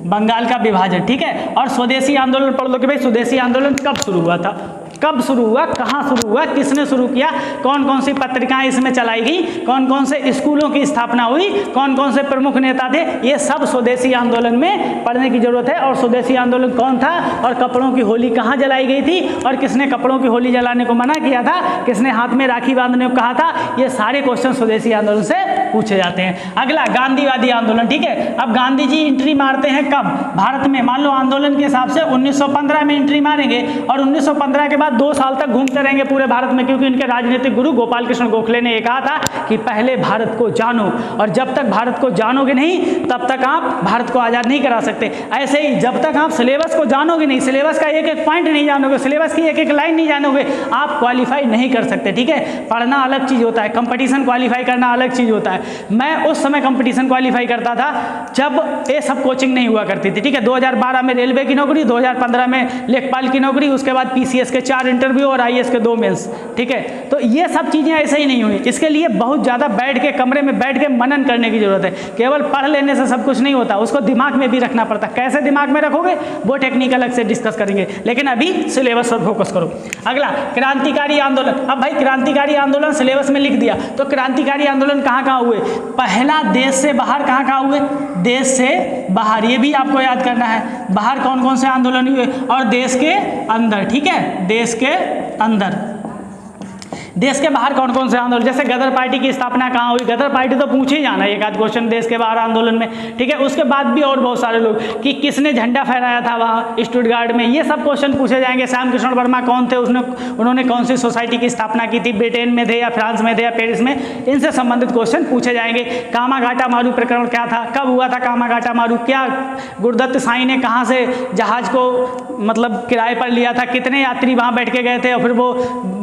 बंगाल का विभाजन, ठीक है। और स्वदेशी आंदोलन पढ़ लो कि भाई स्वदेशी आंदोलन कब शुरू हुआ था, कब शुरू हुआ, कहाँ शुरू हुआ, किसने शुरू किया, कौन कौन सी पत्रिकाएं इसमें चलाई गई, कौन कौन से स्कूलों की स्थापना हुई, कौन कौन से प्रमुख नेता थे, ये सब स्वदेशी आंदोलन में पढ़ने की जरूरत है। और स्वदेशी आंदोलन कौन था और कपड़ों की होली कहाँ जलाई गई थी और किसने कपड़ों की होली जलाने को मना किया था, किसने हाथ में राखी बांधने को कहा था, ये सारे क्वेश्चन स्वदेशी आंदोलन से पूछे जाते हैं। अगला गांधीवादी आंदोलन, ठीक है। अब गांधी जी एंट्री मारते हैं कब भारत में, मान लो आंदोलन के हिसाब से 1915 में एंट्री मारेंगे और 1915 के बाद 2 साल तक घूमते रहेंगे पूरे भारत में, क्योंकि इनके राजनीतिक गुरु गोपाल कृष्ण गोखले ने कहा था कि पहले भारत को जानो, और जब तक भारत को जानोगे नहीं तब तक आप भारत को आज़ाद नहीं करा सकते। ऐसे ही जब तक आप सिलेबस को जानोगे नहीं, सिलेबस का एक एक पॉइंट नहीं जानोगे, सिलेबस की एक एक लाइन नहीं जानोगे, आप क्वालिफाई नहीं कर सकते, ठीक है। पढ़ना अलग चीज़ होता है, कंपटीशन क्वालिफाई करना अलग चीज़ होता है। मैं उस समय कंपटीशन क्वालिफाई करता था जब ये सब कोचिंग नहीं हुआ करती थी, ठीक है। 2012 में रेलवे की नौकरी, 2015 में लेखपाल की नौकरी, उसके बाद पीसीएस के 4 इंटरव्यू और आईएएस के 2 मेंस, ठीक है। तो ये सब चीज़ें ऐसे ही नहीं हुई, इसके लिए बहुत ज़्यादा बैठ के कमरे में बैठ के मनन करने की जरूरत है। केवल पढ़ लेने से सब कुछ नहीं होता, उसको दिमाग में भी रखना पड़ता है। कैसे दिमाग में रखोगे वो टेक्निक अलग से डिस्कस करेंगे, लेकिन अभी सिलेबस पर फोकस करो। अगला क्रांतिकारी आंदोलन। अब भाई क्रांतिकारी आंदोलन सिलेबस में लिख दिया, तो क्रांतिकारी आंदोलन कहाँ कहाँ हुए, पहला देश से बाहर कहाँ कहाँ हुए, देश से बाहर, ये भी आपको याद करना है, बाहर कौन कौन से आंदोलन हुए, और देश के अंदर, ठीक है, देश के अंदर। देश के बाहर कौन कौन से आंदोलन, जैसे गदर पार्टी की स्थापना कहाँ हुई, गदर पार्टी तो पूछे ही जाना एक आध क्वेश्चन देश के बाहर आंदोलन में, ठीक है। उसके बाद भी और बहुत सारे लोग कि किसने झंडा फहराया था वहाँ स्टुटगार्ट में, ये सब क्वेश्चन पूछे जाएंगे। श्याम कृष्ण वर्मा कौन थे, उन्होंने कौन सी सोसाइटी की स्थापना की थी, ब्रिटेन में थे या फ्रांस में थे या पेरिस में, इनसे संबंधित क्वेश्चन पूछे जाएंगे। कामाघाटा मारू प्रकरण क्या था, कब हुआ था कामाघाटा मारू, क्या गुरुदत्त साई ने कहाँ से जहाज को मतलब किराए पर लिया था, कितने यात्री वहाँ बैठ के गए थे और फिर वो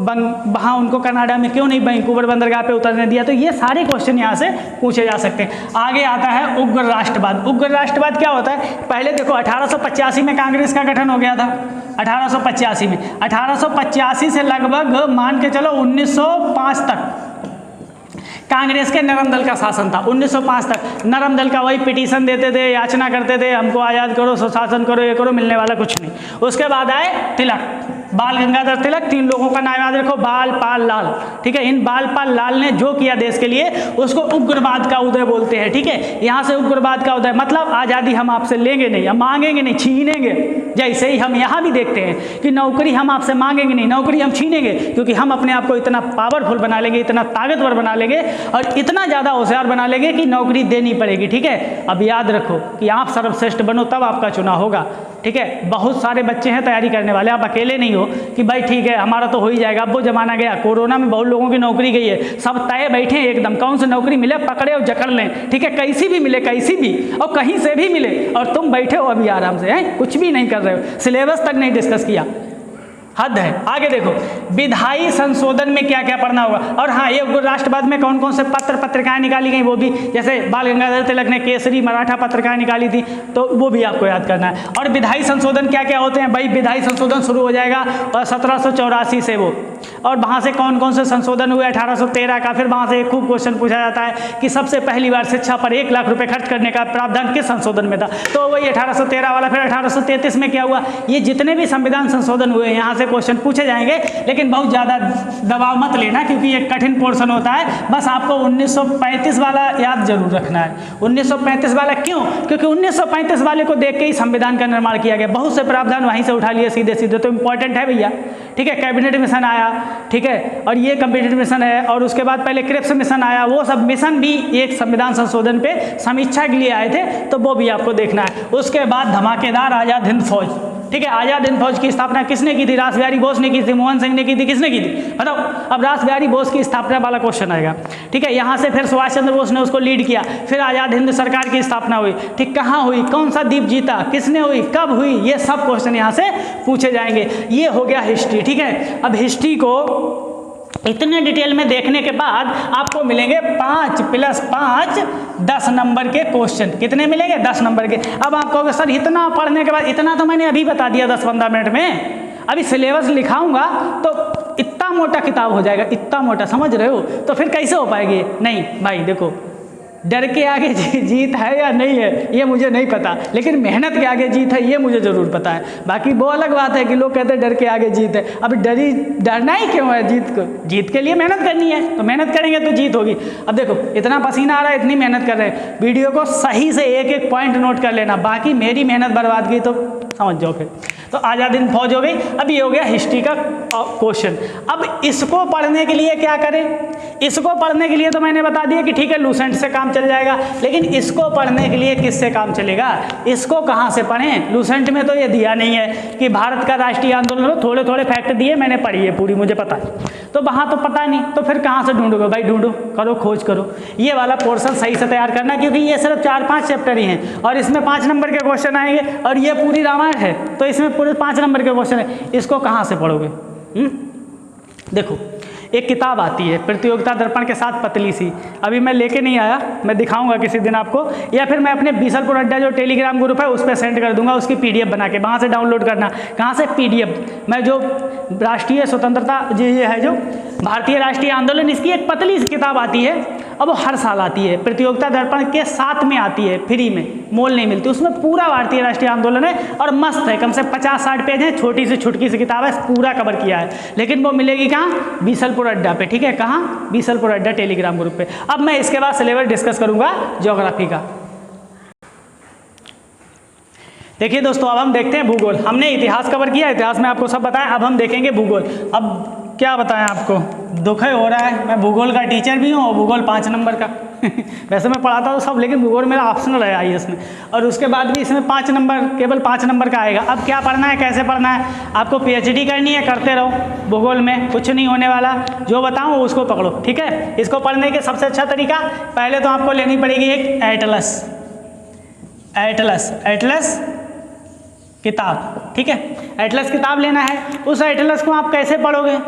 वहाँ उनको कनाडा में क्यों नहीं वैंकूवर बंदरगाह पे उतरने दिया। तो ये सारे क्वेश्चन यहाँ से पूछे जा सकते हैं। आगे आता है उग्र राष्ट्रवाद। उग्र राष्ट्रवाद क्या होता है, पहले देखो 1885 में कांग्रेस का गठन हो गया था, 1885 में, 1885 से लगभग मान के चलो 1905 तक कांग्रेस के नरम दल का शासन था। 1905 तक नरम दल का वही पिटीशन देते थे, याचना करते थे, हमको आज़ाद करो, सुशासन करो, ये करो, मिलने वाला कुछ नहीं। उसके बाद आए तिलक, बाल गंगाधर तिलक, 3 लोगों का नाम याद रखो, बाल पाल लाल, ठीक है। इन बाल पाल लाल ने जो किया देश के लिए उसको उग्रवाद का उदय बोलते हैं, ठीक है। यहाँ से उग्रवाद का उदय मतलब आज़ादी हम आपसे लेंगे नहीं, हम मांगेंगे नहीं, छीनेंगे। जैसे ही हम यहाँ भी देखते हैं कि नौकरी हम आपसे मांगेंगे नहीं, नौकरी हम छीनेंगे, क्योंकि हम अपने आप को इतना पावरफुल बना लेंगे, इतना ताकतवर बना लेंगे और इतना ज़्यादा होशियार बना लेंगे कि नौकरी देनी पड़ेगी, ठीक है। अब याद रखो कि आप सर्वश्रेष्ठ बनो तब आपका चुनाव होगा, ठीक है। बहुत सारे बच्चे हैं तैयारी करने वाले, आप अकेले नहीं हो कि भाई ठीक है हमारा तो हो ही जाएगा। अब वो जमाना गया, कोरोना में बहुत लोगों की नौकरी गई है, सब तय बैठे हैं एकदम, कौन सी नौकरी मिले पकड़े और जकड़ लें, ठीक है। कैसी भी मिले, कैसी भी, और कहीं से भी मिले, और तुम बैठे हो अभी आराम से, हैं, कुछ भी नहीं कर रहे हो, सिलेबस तक नहीं डिस्कस किया, हद है। आगे देखो विधायी संशोधन में क्या क्या पढ़ना होगा। और हाँ, ये राष्ट्रवाद में कौन कौन से पत्रिकाएं निकाली गई वो भी, जैसे बाल गंगाधर तिलक ने केसरी मराठा पत्रिकाएं निकाली थी, तो वो भी आपको याद करना है। और विधायी संशोधन क्या क्या होते हैं भाई, विधायी संशोधन शुरू हो जाएगा और 1784 से वो, और वहाँ से कौन कौन से संशोधन हुए 1813 का। फिर वहाँ से एक खूब क्वेश्चन पूछा जाता है कि सबसे पहली बार शिक्षा पर 1 लाख रुपए खर्च करने का प्रावधान किस संशोधन में था, तो वही 1813 वाला। फिर 1833 में क्या हुआ, ये जितने भी संविधान संशोधन हुए यहाँ से क्वेश्चन पूछे जाएंगे, लेकिन बहुत ज़्यादा दबाव मत लेना क्योंकि ये कठिन पोर्शन होता है। बस आपको 1935 वाला याद जरूर रखना है। 1935 वाला क्यों, क्योंकि 1935 वाले को देख के ही संविधान का निर्माण किया गया, बहुत से प्रावधान वहीं से उठा लिए सीधे सीधे, तो इंपॉर्टेंट है भैया, ठीक है। कैबिनेट मिशन आया, ठीक है, और ये कैबिनेट मिशन है, और उसके बाद पहले क्रिप्स मिशन आया, वो सब मिशन भी एक संविधान संशोधन पे समीक्षा के लिए आए थे, तो वो भी आपको देखना है। उसके बाद धमाकेदार आज़ाद हिंद फौज, ठीक है। आज़ाद हिंद फौज की स्थापना किसने की थी, रास बिहारी बोस ने की थी, मोहन सिंह ने की थी, किसने की थी बताओ। अब रास बिहारी बोस की स्थापना वाला क्वेश्चन आएगा, ठीक है। यहाँ से फिर सुभाष चंद्र बोस ने उसको लीड किया, फिर आज़ाद हिंद सरकार की स्थापना हुई, ठीक, कहाँ हुई, कौन सा द्वीप जीता, किसने हुई, कब हुई, ये सब क्वेश्चन यहाँ से पूछे जाएंगे। ये हो गया हिस्ट्री, ठीक है। अब हिस्ट्री को इतने डिटेल में देखने के बाद आपको मिलेंगे 5 + 5 10 नंबर के क्वेश्चन। कितने मिलेंगे, 10 नंबर के। अब आप कहोगे सर इतना पढ़ने के बाद, इतना तो मैंने अभी बता दिया 10-15 मिनट में, अभी सिलेबस लिखाऊंगा तो इतना मोटा किताब हो जाएगा, इतना मोटा, समझ रहे हो, तो फिर कैसे हो पाएगी। नहीं भाई देखो, डर के आगे जीत है या नहीं है ये मुझे नहीं पता, लेकिन मेहनत के आगे जीत है ये मुझे ज़रूर पता है। बाकी वो अलग बात है कि लोग कहते हैं डर के आगे जीत है। अब डरना ही क्यों है, जीत के लिए मेहनत करनी है, तो मेहनत करेंगे तो जीत होगी। अब देखो इतना पसीना आ रहा है, इतनी मेहनत कर रहे हैं, वीडियो को सही से एक एक पॉइंट नोट कर लेना, बाकी मेरी मेहनत बर्बाद की तो समझ जाओ फिर। तो आज़ाद हिंद फौज हो गई। अब ये हो गया हिस्ट्री का क्वेश्चन। अब इसको पढ़ने के लिए क्या करें, इसको पढ़ने के लिए तो मैंने बता दिया कि ठीक है लूसेंट से काम चल जाएगा, लेकिन इसको पढ़ने के लिए किससे काम चलेगा, इसको कहाँ से पढ़ें। लूसेंट में तो ये दिया नहीं है कि भारत का राष्ट्रीय आंदोलन, थोड़े थोड़े फैक्ट दिए, मैंने पढ़ी है पूरी, मुझे पता है, तो वहाँ तो पता नहीं, तो फिर कहाँ से ढूंढोगे भाई, ढूंढो, करो, खोज करो। ये वाला पोर्शन सही से तैयार करना, क्योंकि ये सिर्फ 4-5 चैप्टर ही हैं और इसमें 5 नंबर के क्वेश्चन आएंगे, और ये पूरी रामायण है तो इसमें पूरे 5 नंबर के क्वेश्चन है, इसको कहाँ से पढ़ोगे। देखो एक किताब आती है प्रतियोगिता दर्पण के साथ, पतली सी, अभी मैं लेके नहीं आया, मैं दिखाऊंगा किसी दिन आपको, या फिर मैं अपने बीसलपुर अड्डा जो टेलीग्राम ग्रुप है उस पर सेंड कर दूंगा, उसकी PDF बना के, वहाँ से डाउनलोड करना। कहाँ से, PDF। मैं जो राष्ट्रीय स्वतंत्रता ये है जो भारतीय राष्ट्रीय आंदोलन, इसकी एक पतली सी किताब आती है, अब वो हर साल आती है, प्रतियोगिता दर्पण के साथ में आती है, फ्री में, मोल नहीं मिलती, उसमें पूरा भारतीय राष्ट्रीय आंदोलन है और मस्त है, कम से 50-60 पेज है, छोटी सी छुटकी सी किताब है, पूरा कवर किया है। लेकिन वो मिलेगी कहाँ, बीसलपुर अड्डा पे, ठीक है, कहाँ, बीसलपुर अड्डा टेलीग्राम ग्रुप पे। अब मैं इसके बाद सिलेबस डिस्कस करूंगा ज्योग्राफी का। देखिए दोस्तों, अब हम देखते हैं भूगोल। हमने इतिहास कवर किया, इतिहास में आपको सब बताया, अब हम देखेंगे भूगोल। अब क्या बताएं आपको, दुख है हो रहा है। मैं भूगोल का टीचर भी हूँ और भूगोल 5 नंबर का वैसे मैं पढ़ाता हूँ सब, लेकिन भूगोल मेरा ऑप्शनल है IAS में, और उसके बाद भी इसमें 5 नंबर, केवल 5 नंबर का आएगा। अब क्या पढ़ना है, कैसे पढ़ना है, आपको PhD करनी है, करते रहो भूगोल में, कुछ नहीं होने वाला, जो बताऊँ उसको पकड़ो, ठीक है। इसको पढ़ने के सबसे अच्छा तरीका, पहले तो आपको लेनी पड़ेगी एक एटलस किताब, ठीक है। एटलस किताब लेना है। उस एटलस को आप कैसे पढ़ोगे,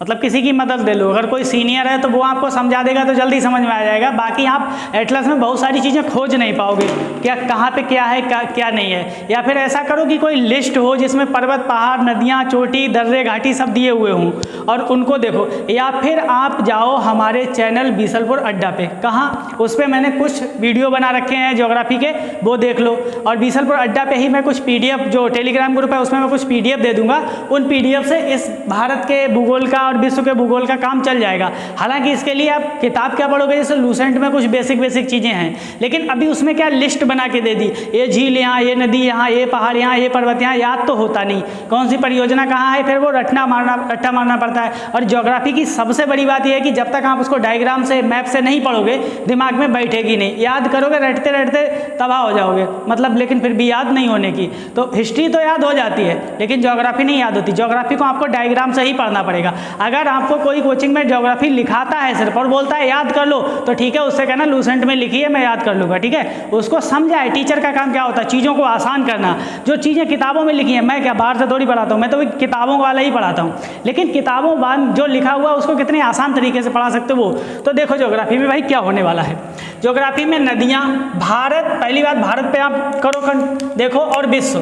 मतलब किसी की मदद ले लो, अगर कोई सीनियर है तो वो आपको समझा देगा तो जल्दी समझ में आ जाएगा। बाकी आप एटलस में बहुत सारी चीज़ें खोज नहीं पाओगे, क्या कहाँ पे क्या है क्या नहीं है। या फिर ऐसा करो कि कोई लिस्ट हो जिसमें पर्वत, पहाड़, नदियाँ, चोटी, दर्रे, घाटी सब दिए हुए हों और उनको देखो। या फिर आप जाओ हमारे चैनल बीसलपुर अड्डा पे, कहाँ, उस पर मैंने कुछ वीडियो बना रखे हैं ज्योग्राफी के, वो देख लो। और बीसलपुर अड्डा पे ही मैं कुछ PDF, जो टेलीग्राम ग्रुप है उसमें मैं कुछ PDF दे दूँगा, उन PDF से इस भारत के भूगोल का और विश्व के भूगोल का काम चल जाएगा। हालांकि इसके लिए आप किताब क्या पढ़ोगे, जैसे लूसेंट में कुछ बेसिक चीज़ें हैं, लेकिन अभी उसमें क्या लिस्ट बना के दे दी, ये झील यहाँ, ये नदी यहाँ, ये पहाड़ यहाँ, ये पर्वत यहाँ, याद तो होता नहीं, कौन सी परियोजना कहाँ है, फिर वो रट्टा मारना पड़ता है। और ज्योग्राफी की सबसे बड़ी बात यह है कि जब तक आप उसको डायग्राम से, मैप से नहीं पढ़ोगे, दिमाग में बैठेगी नहीं, याद करोगे रटते रटते तबाह हो जाओगे, मतलब, लेकिन फिर भी याद नहीं होने की। तो हिस्ट्री तो याद हो जाती है, लेकिन ज्योग्राफी नहीं याद होती। ज्योग्राफी को आपको डायग्राम से ही पढ़ना पड़ेगा। अगर आपको कोई कोचिंग में ज्योग्राफी लिखाता है सिर्फ और बोलता है याद कर लो, तो ठीक है, उससे कहना लूसेंट में लिखी है, मैं याद कर लूँगा, ठीक है। उसको समझाए, टीचर का काम क्या होता है, चीज़ों को आसान करना। जो चीज़ें किताबों में लिखी हैं, मैं क्या बाहर से थोड़ी पढ़ाता हूँ, मैं तो किताबों वाला ही पढ़ाता हूँ, लेकिन किताबों बाद जो लिखा हुआ उसको कितने आसान तरीके से पढ़ा सकते हो वो। तो देखो ज्योग्राफी में भाई क्या होने वाला है। ज्योग्राफी में नदियाँ, भारत, पहली बात भारत पे आप करो देखो, और विश्व,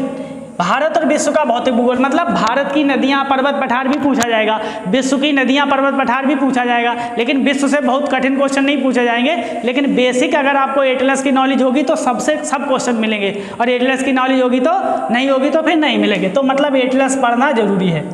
भारत और विश्व का भौतिक भूगोल, मतलब भारत की नदियाँ, पर्वत, पठार भी पूछा जाएगा, विश्व की नदियाँ, पर्वत, पठार भी पूछा जाएगा, लेकिन विश्व से बहुत कठिन क्वेश्चन नहीं पूछे जाएंगे। लेकिन बेसिक अगर आपको एटलस की नॉलेज होगी तो सबसे सब क्वेश्चन मिलेंगे, और एटलस की नॉलेज होगी तो नहीं होगी तो फिर नहीं मिलेंगे। तो मतलब एटलस पढ़ना जरूरी है।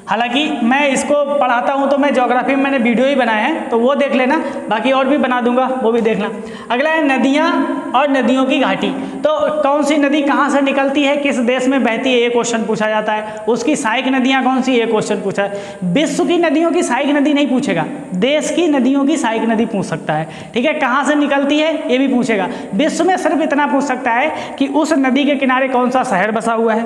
हालांकि मैं इसको पढ़ाता हूं तो मैं ज्योग्राफी में मैंने वीडियो ही बनाए हैं, तो वो देख लेना, बाकी और भी बना दूंगा, वो भी देखना। अगला है नदियां और नदियों की घाटी। तो कौन सी नदी कहां से निकलती है, किस देश में बहती है, ये क्वेश्चन पूछा जाता है। उसकी सहायक नदियां कौन सी, ये क्वेश्चन पूछा है। विश्व की नदियों की सहायक नदी नहीं पूछेगा, देश की नदियों की सहायक नदी पूछ सकता है, ठीक है। कहाँ से निकलती है ये भी पूछेगा। विश्व में सिर्फ इतना पूछ सकता है कि उस नदी के किनारे कौन सा शहर बसा हुआ है,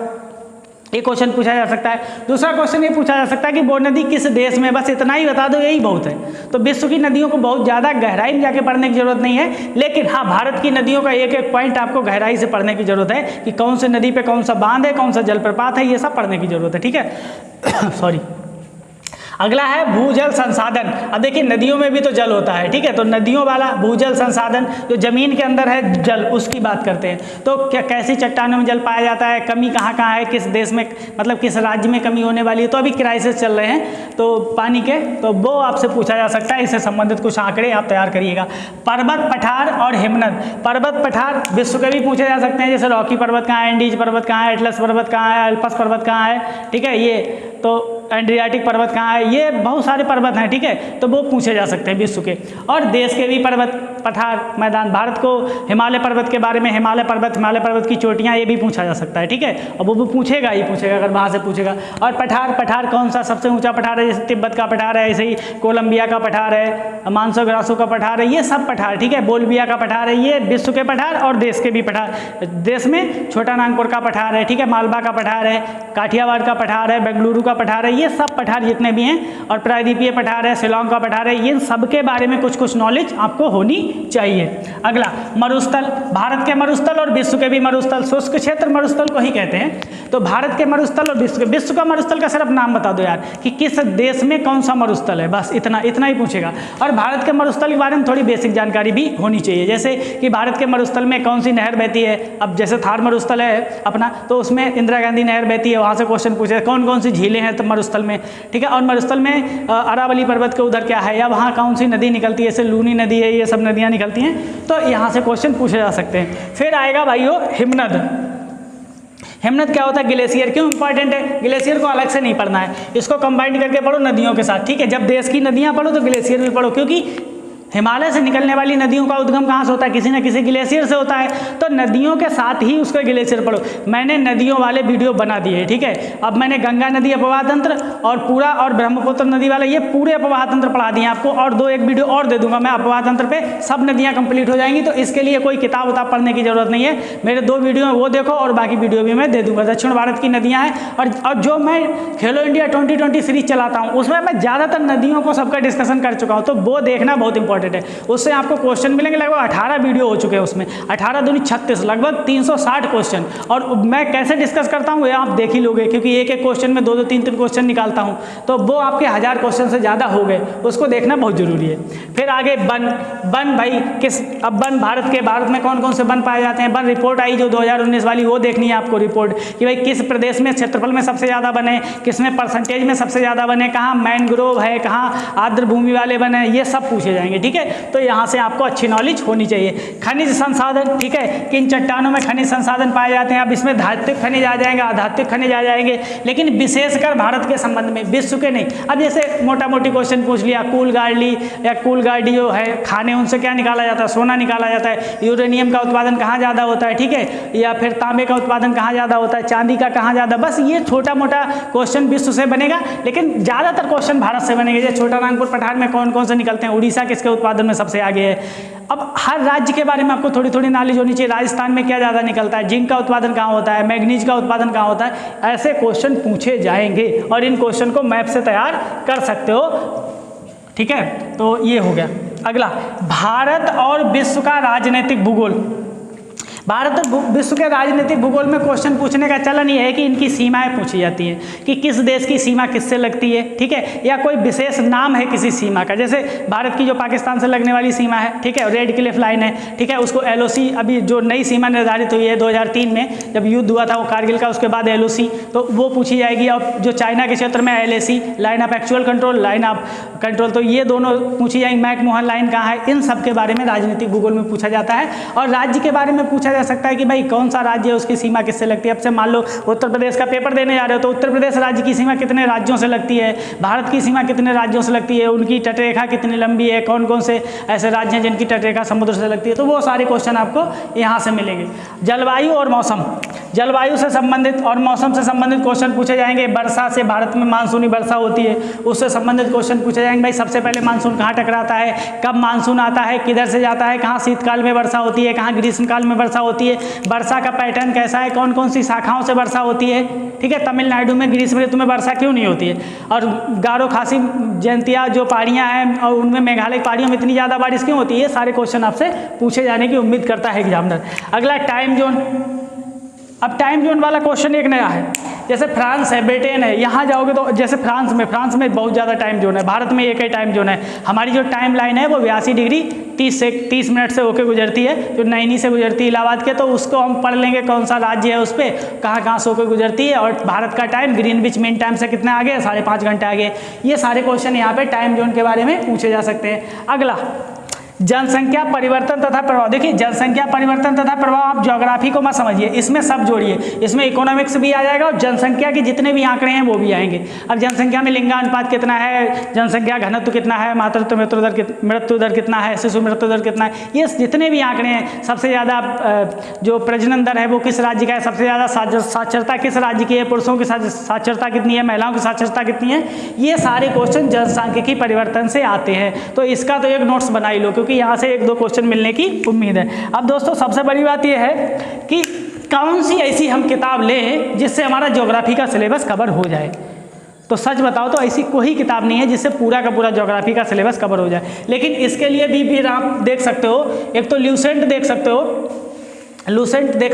ये क्वेश्चन पूछा जा सकता है। दूसरा क्वेश्चन ये पूछा जा सकता है कि वो नदी किस देश में, बस इतना ही बता दो, यही बहुत है। तो विश्व की नदियों को बहुत ज़्यादा गहराई में जाके पढ़ने की जरूरत नहीं है, लेकिन हाँ भारत की नदियों का एक एक पॉइंट आपको गहराई से पढ़ने की जरूरत है कि कौन सी नदी पे कौन सा बांध है, कौन सा जलप्रपात है, ये सब पढ़ने की जरूरत है, ठीक है। सॉरी। अगला है भूजल संसाधन। अब देखिए नदियों में भी तो जल होता है, ठीक है, तो नदियों वाला भूजल संसाधन, जो जमीन के अंदर है जल, उसकी बात करते हैं। तो क्या कैसी चट्टानों में जल पाया जाता है, कमी कहाँ कहाँ है, किस देश में, मतलब किस राज्य में कमी होने वाली है। तो अभी क्राइसिस चल रहे हैं तो पानी के, तो वो आपसे पूछा जा सकता है, इससे संबंधित कुछ आंकड़े आप तैयार करिएगा। पर्वत, पठार और हिमनद। पर्वत, पठार विश्व के भी पूछे जा सकते हैं, जैसे रॉकी पर्वत कहाँ है, एंडीज पर्वत कहाँ है, एटलस पर्वत कहाँ है, अल्पस पर्वत कहाँ है, ठीक है, ये तो एड्रियाटिक पर्वत कहाँ है, ये बहुत सारे पर्वत हैं, ठीक है, तो वो पूछे जा सकते हैं विश्व के। और देश के भी पर्वत, पठार, मैदान, भारत को हिमालय पर्वत के बारे में, हिमालय पर्वत की चोटियाँ, ये भी पूछा जा सकता है, ठीक है, और वो पूछेगा ही पूछेगा अगर वहाँ से पूछेगा। और पठार कौन सा सबसे ऊँचा पठार है, जैसे तिब्बत का पठार है, ऐसे ही कोलंबिया का पठार है, मानसो ग्रासो का पठार है, ये सब पठार, ठीक है, बोल्विया का पठार है, ये विश्व के पठार और देश के भी पठार। देश में छोटा नागपुर का पठार है, ठीक है, मालवा का पठार है, काठियावाड़ का पठार है, बेंगलुरु का पठार है, ये सब पठार जितने भी हैं, और प्रायद्वीपीय पठार है, शिलोंग का पठार है, ये सबके बारे में कुछ कुछ नॉलेज आपको होनी चाहिए। अगला मरुस्थल। भारत के मरुस्थल और विश्व के भी मरुस्थल, शुष्क क्षेत्र मरुस्थल को ही कहते हैं। तो भारत के मरुस्थल और विश्व का मरुस्थल का सिर्फ नाम बता दो यार, कि किस देश में कौन सा मरुस्थल है, बस इतना ही पूछेगा। और भारत के मरुस्थल के बारे में थोड़ी बेसिक जानकारी भी होनी चाहिए, जैसे कि भारत के मरुस्थल में कौन सी नहर बहती है। अब जैसे थार मरुस्थल है अपना, तो उसमें इंदिरा गांधी नहर बहती है, वहाँ से क्वेश्चन पूछे कौन कौन सी झीलें हैं तो मरुस्थल में, ठीक है। और मरुस्थल में अरावली पर्वत के उधर क्या है, या वहाँ कौन सी नदी निकलती है, जैसे लूनी नदी है, ये सब नदियाँ निकलती हैं, तो यहाँ से क्वेश्चन पूछे जा सकते हैं। फिर आएगा भाइयों हिमनद। हिमनद क्या होता है, ग्लेशियर। क्यों इंपॉर्टेंट है, ग्लेशियर को अलग से नहीं पढ़ना है, इसको कंबाइन करके पढ़ो नदियों के साथ, ठीक है। जब देश की नदियाँ पढ़ो तो ग्लेशियर भी पढ़ो, क्योंकि हिमालय से निकलने वाली नदियों का उद्गम कहाँ से होता है? किसी न किसी ग्लेशियर से होता है। तो नदियों के साथ ही उसको ग्लेशियर पढ़ो। मैंने नदियों वाले वीडियो बना दिए, ठीक है। अब मैंने गंगा नदी अपवाह तंत्र और ब्रह्मपुत्र नदी वाला ये पूरे अपवाह तंत्र पढ़ा दिए आपको, और 2-1 वीडियो और दे दूंगा मैं अपवाह तंत्र पे, सब नदियाँ कंप्लीट हो जाएंगी। तो इसके लिए कोई किताब उताब पढ़ने की जरूरत नहीं है, मेरे 2 वीडियो हैं वो देखो, और बाकी वीडियो भी मैं दे दूंगा। दक्षिण भारत की नदियाँ हैं, और जो मैं खेलो इंडिया 2020 सीरीज चलाता हूँ उसमें मैं ज़्यादातर नदियों को सबका डिस्कशन कर चुका हूँ, तो वो देखना बहुत इंपॉर्टेंट है। उससे आपको क्वेश्चन मिलेंगे, लगभग 18 वीडियो हो चुके हैं उसमें, 18 दूनी 36, लगभग 360 क्वेश्चन। और मैं कैसे डिस्कस करता हूँ ये आप देख ही लोगे, क्योंकि एक एक क्वेश्चन में 2-2 3-3 क्वेश्चन निकालता हूँ, तो वो आपके 1000 क्वेश्चन से ज़्यादा हो गए, उसको देखना बहुत जरूरी है। फिर आगे वन भाई अब वन भारत में कौन कौन से वन पाए जाते हैं? वन रिपोर्ट आई जो 2019 वाली, वो देखनी है आपको रिपोर्ट, कि भाई किस प्रदेश में क्षेत्रफल में सबसे ज़्यादा वन है, किसमें परसेंटेज में सबसे ज़्यादा वन है, कहाँ मैनग्रोव है, कहाँ आर्द्र भूमि वाले वन है, ये सब पूछे जाएंगे, ठीक है। तो यहाँ से आपको अच्छी नॉलेज होनी चाहिए। खनिज संसाधन, ठीक है, किन चट्टानों में खनिज संसाधन पाए जाते हैं? अब इसमें धात्विक खनिज आ जाएंगे, अधात्विक खनिज आ जाएंगे, लेकिन विशेषकर भारत के संबंध में, विश्व के नहीं। अब जैसे मोटा मोटी क्वेश्चन पूछ लिया, कूल गार्डी जो है खाने, उनसे क्या निकाला जाता है? सोना निकाला जाता है। यूरेनियम का उत्पादन कहाँ ज़्यादा होता है, ठीक है, या फिर तांबे का उत्पादन कहाँ ज़्यादा होता है, चांदी का कहाँ ज़्यादा। बस ये छोटा मोटा क्वेश्चन विश्व से बनेगा, लेकिन ज़्यादातर क्वेश्चन भारत से बनेंगे। जैसे छोटा नागपुर पठार में कौन कौन से निकलते हैं, उड़ीसा किसके उत्पादन में सबसे आगे है। अब हर राज्य के बारे में आपको थोड़ी थोड़ी नॉलेज होनी चाहिए। राजस्थान में क्या ज़्यादा निकलता है, जिंक का उत्पादन कहाँ होता है, मैग्नीज का उत्पादन कहाँ होता है, ऐसे क्वेश्चन पूछे जाएंगे, और इन क्वेश्चन को मैप से तैयार कर सकते हो, ठीक है। तो ये हो गया। अगला, भारत और विश्व का राजनीतिक भूगोल। भारत और विश्व के राजनीतिक भूगोल में क्वेश्चन पूछने का चलन ये है कि इनकी सीमाएं पूछी जाती हैं, कि किस देश की सीमा किससे लगती है, ठीक है, या कोई विशेष नाम है किसी सीमा का। जैसे भारत की जो पाकिस्तान से लगने वाली सीमा है, ठीक है, रेड क्लिफ लाइन है, ठीक है, उसको LOC, अभी जो नई सीमा निर्धारित हुई है 2003 में जब युद्ध हुआ था वो कारगिल का, उसके बाद LOC, तो वो पूछी जाएगी। और जो चाइना के क्षेत्र में LAC, line of actual control, line of control, तो ये दोनों पूछी जाएंगी। मैकमोहन लाइन कहाँ है, इन सब के बारे में राजनीतिक भूगोल में पूछा जाता है। और राज्य के बारे में पूछा जा सकता है कि भाई कौन सा राज्य है, उसकी सीमा किससे लगती है। अब से मान लो उत्तर प्रदेश का पेपर देने जा रहे हो, तो उत्तर प्रदेश राज्य की सीमा कितने राज्यों से लगती है, भारत की सीमा कितने राज्यों से लगती है, उनकी तटरेखा कितनी लंबी है, कौन कौन से ऐसे राज्य हैं जिनकी तटरेखा समुद्र से लगती है, तो वो सारे क्वेश्चन आपको यहाँ से मिलेंगे। जलवायु और मौसम, जलवायु से संबंधित और मौसम से संबंधित क्वेश्चन पूछे जाएंगे। वर्षा से, भारत में मानसूनी वर्षा होती है, उससे संबंधित क्वेश्चन पूछे जाएंगे। भाई सबसे पहले मानसून कहाँ टकराता है, कब मानसून आता है, किधर से जाता है, कहाँ शीतकाल में वर्षा होती है, कहाँ ग्रीष्मकाल में वर्षा होती है, वर्षा का पैटर्न कैसा है, कौन कौन सी शाखाओं से वर्षा होती है, ठीक है। तमिलनाडु में ग्रीष्म ऋतु में वर्षा क्यों नहीं होती है, और गारो खासी जयंतिया जो पहाड़ियाँ हैं और उनमें मेघालय पहाड़ियों में इतनी ज़्यादा बारिश क्यों होती है, ये सारे क्वेश्चन आपसे पूछे जाने की उम्मीद करता है एग्जामिनर। अगला, टाइम जोन। अब टाइम जोन वाला क्वेश्चन एक नया है, जैसे फ्रांस है, ब्रिटेन है, यहाँ जाओगे तो जैसे फ्रांस में बहुत ज़्यादा टाइम जोन है, भारत में एक ही टाइम जोन है। हमारी जो टाइम लाइन है वो 82 डिग्री 30 मिनट से होकर गुजरती है, जो नैनी से गुजरती है इलाहाबाद के, तो उसको हम पढ़ लेंगे कौन सा राज्य है उस पर कहाँ कहाँ से होकर गुजरती है। और भारत का टाइम ग्रीनविच मीन टाइम से कितना आगे है, 5.5 घंटे आगे। ये सारे क्वेश्चन यहाँ पे टाइम जोन के बारे में पूछे जा सकते हैं। अगला, जनसंख्या परिवर्तन तथा प्रभाव। देखिए जनसंख्या परिवर्तन तथा प्रभाव, आप ज्योग्राफी को मत समझिए, इसमें सब जोड़िए, इसमें इकोनॉमिक्स भी आ जाएगा और जनसंख्या के जितने भी आंकड़े हैं वो भी आएंगे। अब जनसंख्या में लिंगानुपात कितना है, जनसंख्या घनत्व कितना है, मातृत्व मृत्यु दर कितना है, शिशु मृत्यु दर कितना है, ये जितने भी आंकड़े हैं, सबसे ज़्यादा जो प्रजनन दर है वो किस राज्य का है, सबसे ज़्यादा साक्षरता किस राज्य की है, पुरुषों की साक्षरता कितनी है, महिलाओं की साक्षरता कितनी है, ये सारे क्वेश्चन जनसांख्यिकी परिवर्तन से आते हैं। तो इसका तो एक नोट्स बना ही लो, क्योंकि यहाँ से 1-2 क्वेश्चन मिलने की उम्मीद है। अब दोस्तों सबसे बड़ी बात यह है कि कौन सी ऐसी हम किताब लें जिससे हमारा ज्योग्राफी का सिलेबस कवर हो जाए। तो सच बताओ तो ऐसी कोई किताब नहीं है जिससे पूरा का पूरा ज्योग्राफी का सिलेबस कवर हो जाए। लेकिन इसके लिए भी आप देख सकते हो, एक तो ल्यूसेंट देख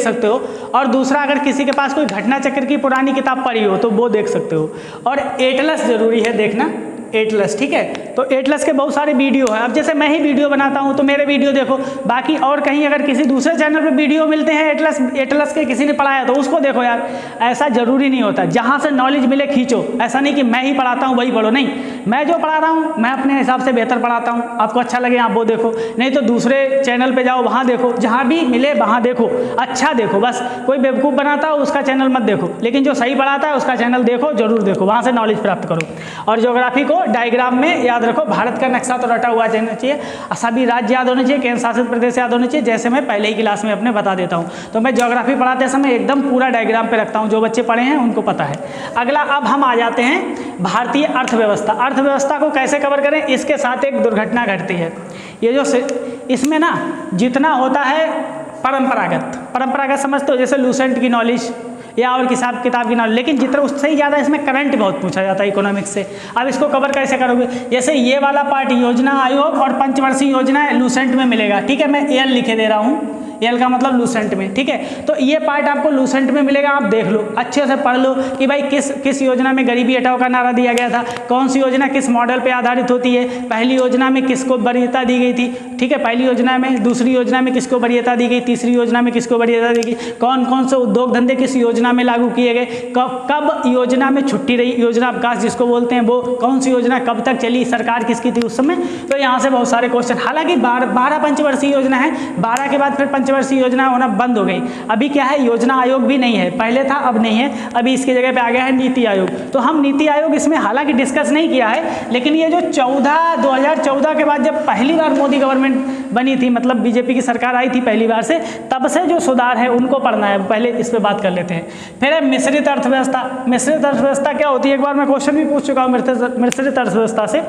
सकते हो, और दूसरा अगर किसी के पास कोई घटना चक्र की पुरानी किताब पढ़ी हो तो वो देख सकते हो। और एटलस जरूरी है देखना, एटलस, ठीक है। तो एटलस के बहुत सारे वीडियो हैं। अब जैसे मैं ही वीडियो बनाता हूं तो मेरे वीडियो देखो, बाकी और कहीं अगर किसी दूसरे चैनल पे वीडियो मिलते हैं एटलस के किसी ने पढ़ाया तो उसको देखो यार। ऐसा जरूरी नहीं होता, जहां से नॉलेज मिले खींचो। ऐसा नहीं कि मैं ही पढ़ाता हूं वही पढ़ो, नहीं, मैं जो पढ़ा रहा हूँ मैं अपने हिसाब से बेहतर पढ़ाता हूँ, आपको अच्छा लगे आप वो देखो, नहीं तो दूसरे चैनल पे जाओ वहाँ देखो, जहाँ भी मिले वहाँ देखो, अच्छा देखो, बस कोई बेवकूफ़ बनाता हो उसका चैनल मत देखो, लेकिन जो सही पढ़ाता है उसका चैनल देखो, जरूर देखो, वहाँ से नॉलेज प्राप्त करो। और ज्योग्राफी को डायग्राम में याद रखो, भारत का नक्शा तो रटा हुआ रहना चाहिए, सभी राज्य याद होने चाहिए, केंद्र शासित प्रदेश याद होने चाहिए, जैसे मैं पहले ही क्लास में अपने बता देता हूँ। तो मैं ज्योग्राफी पढ़ाते समय एकदम पूरा डायग्राम पे रखता हूँ, जो बच्चे पढ़े हैं उनको पता है। अगला अब हम आ जाते हैं भारतीय अर्थव्यवस्था। अर्थव्यवस्था को कैसे कवर करें, इसके साथ एक दुर्घटना घटती है। ये जो इसमें ना जितना होता है परंपरागत समझते हो, जैसे लूसेंट की नॉलेज या और किताब की नॉलेज, लेकिन जितना उससे ही ज़्यादा इसमें करंट बहुत पूछा जाता है इकोनॉमिक्स से। अब इसको कवर कैसे करोगे, जैसे ये वाला पार्ट योजना आयोग और पंचवर्षीय योजना लूसेंट में मिलेगा, ठीक है, मैं एल लिखे दे रहा हूँ, एल का मतलब लूसेंट में, ठीक है। तो ये पार्ट आपको लूसेंट में मिलेगा, आप देख लो, अच्छे से पढ़ लो कि भाई किस योजना में गरीबी हटाओ का नारा दिया गया था, कौन सी योजना किस मॉडल पे आधारित होती है, पहली योजना में किसको वरीयता दी गई थी, ठीक है, पहली योजना में, दूसरी योजना में किसको वरीयता दी गई, तीसरी योजना में किसको वरीयता दी गई, कौन कौन से उद्योग धंधे किस योजना में लागू किए गए, कब योजना में छुट्टी रही, योजना अवकाश जिसको बोलते हैं वो, कौन सी योजना कब तक चली, सरकार किसकी थी उस समय। तो यहाँ से बहुत सारे क्वेश्चन, हालांकि 12 पंचवर्षीय योजना है, 12 के बाद फिर पंचवर्षीय योजना होना बंद हो गई। अभी क्या है, योजना आयोग भी नहीं है, पहले था अब नहीं है, अभी इसकी जगह पे आ गया है नीति आयोग। तो हम नीति आयोग इसमें हालांकि डिस्कस नहीं किया है, लेकिन ये जो 2014 के बाद जब पहली बार मोदी गवर्नमेंट बनी थी, मतलब बीजेपी की सरकार आई थी पहली बार से, तब से जो सुधार है उनको पढ़ना है, पहले इस पर बात कर लेते हैं। फिर है मिश्रित अर्थव्यवस्था। मिश्रित अर्थव्यवस्था क्या होती है, एक बार मैं क्वेश्चन भी पूछ चुका हूँ मिश्रित अर्थव्यवस्था से।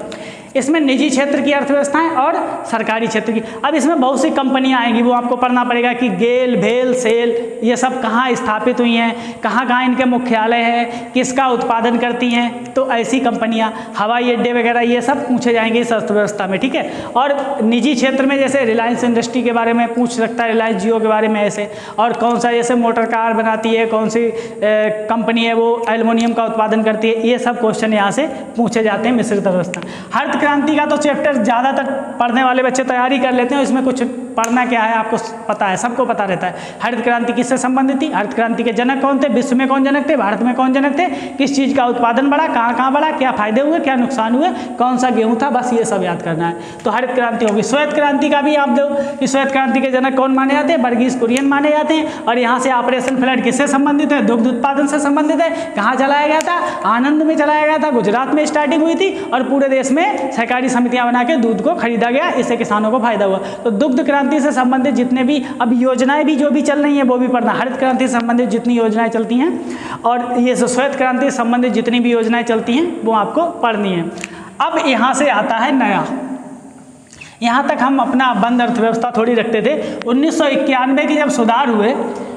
इसमें निजी क्षेत्र की अर्थव्यवस्थाएं और सरकारी क्षेत्र की। अब इसमें बहुत सी कंपनियां आएंगी, वो आपको पढ़ना पड़ेगा कि गेल, भेल, सेल ये सब कहाँ स्थापित हुई हैं, कहाँ इनके मुख्यालय है, किसका उत्पादन करती हैं। तो ऐसी कंपनियां, हवाई अड्डे वगैरह ये सब पूछे जाएंगे इस अर्थव्यवस्था में, ठीक है। और निजी क्षेत्र में जैसे रिलायंस इंडस्ट्री के बारे में पूछ सकता है, रिलायंस जियो के बारे में ऐसे, और कौन सा जैसे मोटर कार बनाती है, कौन सी कंपनी है वो एल्युमिनियम का उत्पादन करती है, ये सब क्वेश्चन यहाँ से पूछे जाते हैं मिश्रित अर्थव्यवस्था। हरित क्रांति का तो चैप्टर ज़्यादातर पढ़ने वाले बच्चे तैयारी कर लेते हैं, इसमें कुछ पढ़ना क्या है आपको पता है, सबको पता रहता है। हरित क्रांति किससे संबंधित थी, हरित क्रांति के जनक कौन थे, विश्व में कौन जनक थे, भारत में कौन जनक थे, किस चीज़ का उत्पादन बढ़ा, कहाँ बढ़ा, क्या फायदे हुए, क्या नुकसान हुए, कौन सा गेहूँ था, बस ये सब याद करना है। तो हरित क्रांति होगी। श्वेत क्रांति का भी आप दो कि श्वेत क्रांति के जनक कौन माने जाते हैं, वर्गीस कुरियन माने जाते हैं। और यहाँ से ऑपरेशन फ्लड किससे संबंधित है, दुग्ध उत्पादन से संबंधित है। कहाँ चलाया गया था, आनंद में चलाया गया था, गुजरात में स्टार्टिंग हुई थी और पूरे देश में सहकारी समितियां बना के दूध को खरीदा गया, इससे किसानों को फायदा हुआ। तो दुग्ध क्रांति से संबंधित जितने भी अब योजनाएं भी जो भी चल रही हैं वो भी पढ़ना। हरित क्रांति से संबंधित जितनी योजनाएं चलती हैं और ये श्वेत क्रांति से संबंधित जितनी भी योजनाएं चलती हैं वो आपको पढ़नी है। अब यहाँ से आता है नया। यहाँ तक हम अपना बंद अर्थव्यवस्था थोड़ी रखते थे। 1991 के जब सुधार हुए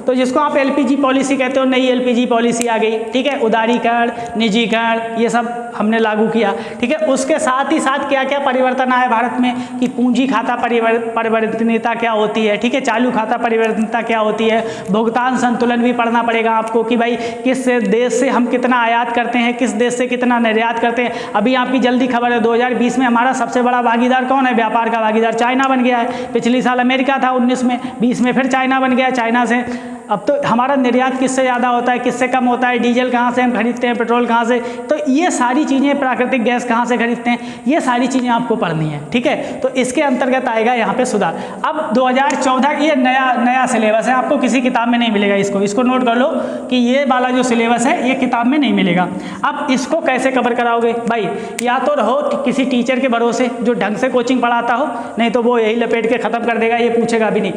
तो जिसको आप एलपीजी पॉलिसी कहते हो, नई एलपीजी पॉलिसी आ गई, ठीक है। उदारीकरण, निजीकरण ये सब हमने लागू किया, ठीक है। उसके साथ ही साथ क्या क्या परिवर्तन आया भारत में कि पूंजी खाता परिवर्तनीयता क्या होती है, ठीक है। चालू खाता परिवर्तनीयता क्या होती है, भुगतान संतुलन भी पढ़ना पड़ेगा आपको कि भाई किस देश से हम कितना आयात करते हैं, किस देश से कितना निर्यात करते हैं। अभी आपकी जल्दी खबर है 2020 में हमारा सबसे बड़ा भागीदार कौन है, व्यापार का भागीदार चाइना बन गया है। पिछले साल अमेरिका था 19 में, 20 में फिर चाइना बन गया। चाइना से अब तो हमारा निर्यात किससे ज़्यादा होता है, किससे कम होता है, डीजल कहाँ से हम खरीदते हैं, पेट्रोल कहाँ से, तो ये सारी चीज़ें, प्राकृतिक गैस कहाँ से खरीदते हैं, ये सारी चीज़ें आपको पढ़नी है, ठीक है। तो इसके अंतर्गत आएगा यहाँ पे सुधार। अब 2014 ये नया सिलेबस है, आपको किसी किताब में नहीं मिलेगा। इसको नोट कर लो कि ये वाला जो सिलेबस है ये किताब में नहीं मिलेगा। अब इसको कैसे कवर कराओगे भाई, या तो रहो किसी टीचर के भरोसे जो ढंग से कोचिंग पढ़ाता हो, नहीं तो वो यही लपेट के ख़त्म कर देगा, ये पूछेगा भी नहीं।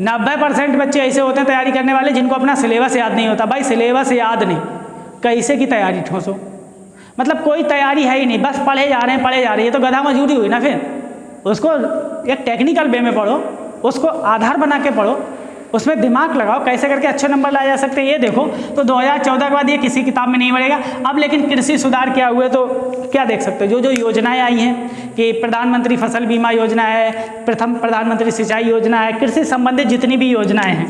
90% बच्चे ऐसे होते हैं तैयारी करने वाले जिनको अपना सिलेबस याद नहीं होता। भाई सिलेबस याद नहीं, कैसे की तैयारी ठोसो, मतलब कोई तैयारी है ही नहीं, बस पढ़े जा रहे हैं, ये तो गधा मजूरी हुई ना। फिर उसको एक टेक्निकल वे में पढ़ो, उसको आधार बना के पढ़ो, उसमें दिमाग लगाओ, कैसे करके अच्छे नंबर लाए जा सकते हैं ये देखो। तो 2014 के बाद ये किसी किताब में नहीं मिलेगा। अब लेकिन कृषि सुधार क्या हुए तो क्या देख सकते हो, जो योजनाएं आई हैं कि प्रधानमंत्री फसल बीमा योजना है, प्रथम प्रधानमंत्री सिंचाई योजना है, कृषि संबंधित जितनी भी योजनाएं हैं,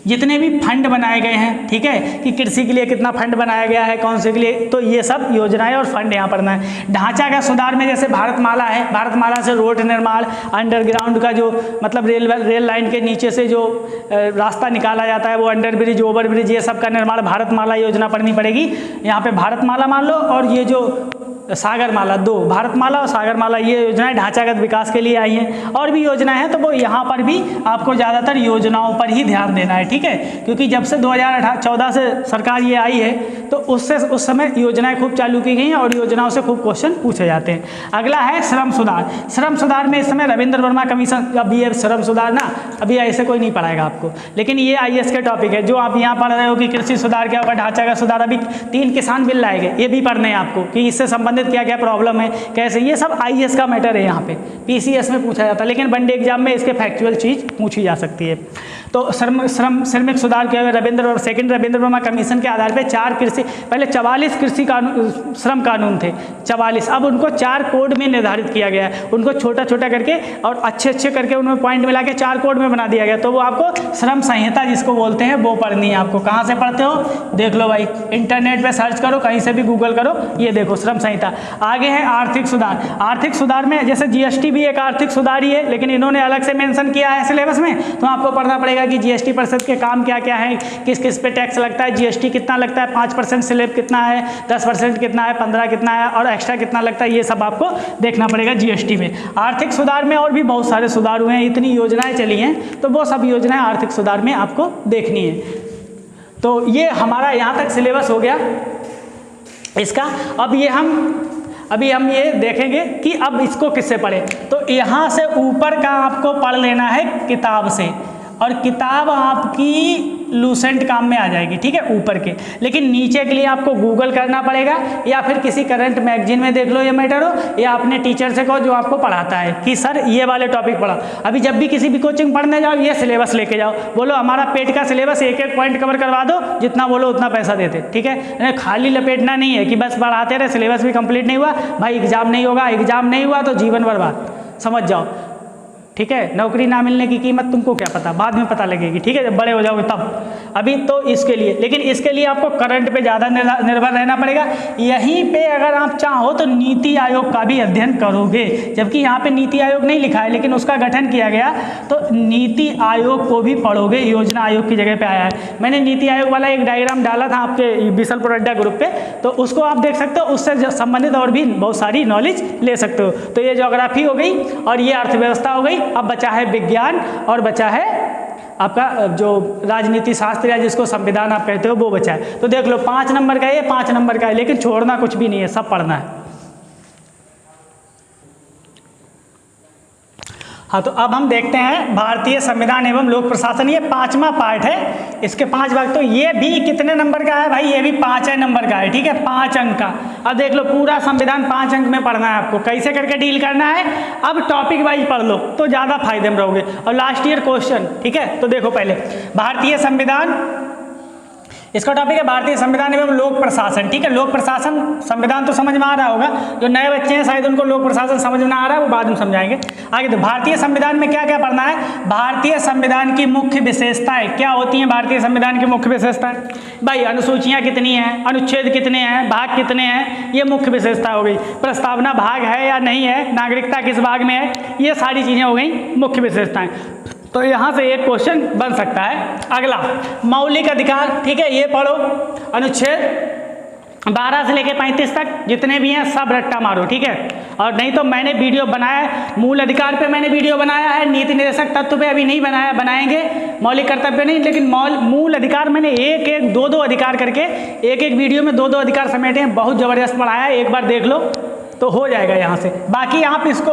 जितने भी फंड बनाए गए हैं, ठीक है, कि कृषि के लिए कितना फंड बनाया गया है, कौन से के लिए, तो ये सब योजनाएं और फंड यहाँ पढ़ना है। ढांचागत सुधार में जैसे भारतमाला है, भारतमाला से रोड निर्माण, अंडरग्राउंड का जो मतलब रेल लाइन के नीचे से जो रास्ता निकाला जाता है वो अंडर ब्रिज, ओवर ब्रिज, ये सब का निर्माण भारतमाला योजना पढ़नी पड़ेगी। यहाँ पे भारतमाला मान लो, और ये जो सागरमाला, दो, भारतमाला और सागरमाला, ये योजनाएं ढांचागत विकास के लिए आई हैं। और भी योजनाएं हैं तो वो यहाँ पर भी आपको ज़्यादातर योजनाओं पर ही ध्यान देना है, ठीक है, क्योंकि जब से 2014 से सरकार ये आई है तो उससे उस समय योजनाएं खूब चालू की गई हैं और योजनाओं से खूब क्वेश्चन पूछे जाते हैं। अगला है श्रम सुधार। श्रम सुधार में इस समय रविंद्र वर्मा कमीशन, अब ये श्रम सुधार ना अभी ऐसे कोई नहीं पढ़ाएगा आपको, लेकिन ये IAS के टॉपिक है। जो आप यहाँ पढ़ रहे हो कि कृषि सुधार क्या होगा, ढांचागत सुधार, अभी 3 किसान बिल लाए गए, ये भी पढ़ने हैं आपको कि इससे संबंधित क्या क्या प्रॉब्लम है, कैसे, ये सब IAS का मैटर है। यहाँ पे PCS में पूछा जाता है, लेकिन वनडे एग्जाम में इसके फैक्चुअल चीज़ पूछी जा सकती है। तो श्रमिक सुधार क्या है, रविंद्र वर्मा कमीशन के आधार पर 4 कृषि, पहले 44 कृषि कानून, श्रम कानून थे 44, अब उनको 4 कोड में निर्धारित किया गया है। उनको छोटा छोटा करके और अच्छे करके उनमें पॉइंट मिला के 4 कोड में बना दिया गया। तो वो आपको श्रम संहिता जिसको बोलते हैं वो पढ़नी है आपको। कहाँ से पढ़ते हो, देख लो भाई, इंटरनेट पे सर्च करो, कहीं से भी गूगल करो, ये देखो श्रम संहिता। आगे है आर्थिक सुधार। आर्थिक सुधार में जैसे GST भी एक आर्थिक सुधार ही है, लेकिन इन्होंने अलग से मेंशन किया है सिलेबस में, तो आपको पढ़ना पड़ेगा कि GST परिषद के काम क्या क्या है, किस किस पे टैक्स लगता है, GST कितना लगता है, 5% स्लैब कितना है, 10% कितना है, 15 कितना है और एक्स्ट्रा कितना लगता है, ये सब आपको देखना पड़ेगा GST में। आर्थिक सुधार में और भी बहुत सारे सुधार हुए हैं, इतनी योजनाएं चली हैं, तो वो सब योजनाएं आर्थिक सुधार में आपको देखनी है। तो ये हमारा यहाँ तक सिलेबस हो गया इसका। अभी हम ये देखेंगे कि अब इसको किससे पढ़ें। तो यहाँ से ऊपर का आपको पढ़ लेना है किताब से, और किताब आपकी लूसेंट काम में आ जाएगी, ठीक है, ऊपर के। लेकिन नीचे के लिए आपको गूगल करना पड़ेगा, या फिर किसी करंट मैगजीन में देख लो ये मैटर हो, या अपने टीचर से कहो जो आपको पढ़ाता है कि सर ये वाले टॉपिक पढ़ाओ। अभी जब भी किसी भी कोचिंग पढ़ने जाओ ये सिलेबस लेके जाओ, बोलो हमारा पेट का सिलेबस एक पॉइंट कवर करवा दो, जितना बोलो उतना पैसा देते, ठीक है। खाली लपेटना नहीं है कि बस पढ़ाते रहे, सिलेबस भी कंप्लीट नहीं हुआ, भाई एग्जाम नहीं होगा, एग्जाम नहीं हुआ तो जीवन बर्बाद, समझ जाओ, ठीक है। नौकरी ना मिलने की कीमत तुमको क्या पता, बाद में पता लगेगी, ठीक है, जब बड़े हो जाओगे तब। अभी तो इसके लिए, लेकिन इसके लिए आपको करंट पे ज़्यादा निर्भर रहना पड़ेगा। यहीं पे अगर आप चाहो तो नीति आयोग का भी अध्ययन करोगे, जबकि यहाँ पे नीति आयोग नहीं लिखा है, लेकिन उसका गठन किया गया, तो नीति आयोग को भी पढ़ोगे, योजना आयोग की जगह पे आया है। मैंने नीति आयोग वाला एक डायग्राम डाला था आपके बिसलपुर अड्डा ग्रुप पे, तो उसको आप देख सकते हो, उससे संबंधित और भी बहुत सारी नॉलेज ले सकते हो। तो ये ज्योग्राफी हो गई और ये अर्थव्यवस्था हो गई। अब बचा है विज्ञान और बचा है आपका जो राजनीति शास्त्र या जिसको संविधान आप कहते हो वो बचा है। तो देख लो 5 नंबर का है, 5 नंबर का है, लेकिन छोड़ना कुछ भी नहीं है, सब पढ़ना है। हाँ, तो अब हम देखते हैं भारतीय संविधान एवं लोक प्रशासन, ये 5वां पार्ट है, इसके 5 भाग। तो ये भी कितने नंबर का है भाई, ये भी 5 नंबर का है, ठीक है, 5 अंक का। अब देख लो पूरा संविधान 5 अंक में पढ़ना है आपको, कैसे करके डील करना है। अब टॉपिक वाइज पढ़ लो तो ज़्यादा फायदे में रहोगे, और लास्ट ईयर क्वेश्चन, ठीक है। तो देखो पहले भारतीय संविधान, इसका टॉपिक है भारतीय संविधान एवं लोक प्रशासन, ठीक है। लोक प्रशासन, संविधान तो समझ में आ रहा होगा, जो नए बच्चे हैं शायद उनको लोक प्रशासन समझ में आ रहा है, वो बाद में समझाएंगे आगे। तो भारतीय संविधान में क्या क्या पढ़ना है, भारतीय संविधान की मुख्य विशेषताएं क्या होती हैं। भारतीय संविधान की मुख्य विशेषताएं भाई, अनुसूचियाँ कितनी हैं, अनुच्छेद कितने हैं, भाग कितने हैं, ये मुख्य विशेषता हो गई। प्रस्तावना भाग है या नहीं है, नागरिकता किस भाग में है, ये सारी चीज़ें हो गई मुख्य विशेषताएं। तो यहाँ से एक क्वेश्चन बन सकता है। अगला मौलिक अधिकार, ठीक है, ये पढ़ो, अनुच्छेद 12 से लेकर 35 तक जितने भी हैं सब रट्टा मारो, ठीक है। और नहीं तो मैंने वीडियो बनाया है, मूल अधिकार पे मैंने वीडियो बनाया है, नीति निर्देशक तत्व पे अभी नहीं बनाया, बनाएंगे। मौलिक कर्तव्य नहीं, लेकिन मूल अधिकार मैंने एक 2 अधिकार करके एक वीडियो में 2 अधिकार समेटे हैं, बहुत ज़बरदस्त पढ़ाया है, एक बार देख लो तो हो जाएगा यहाँ से। बाकी आप इसको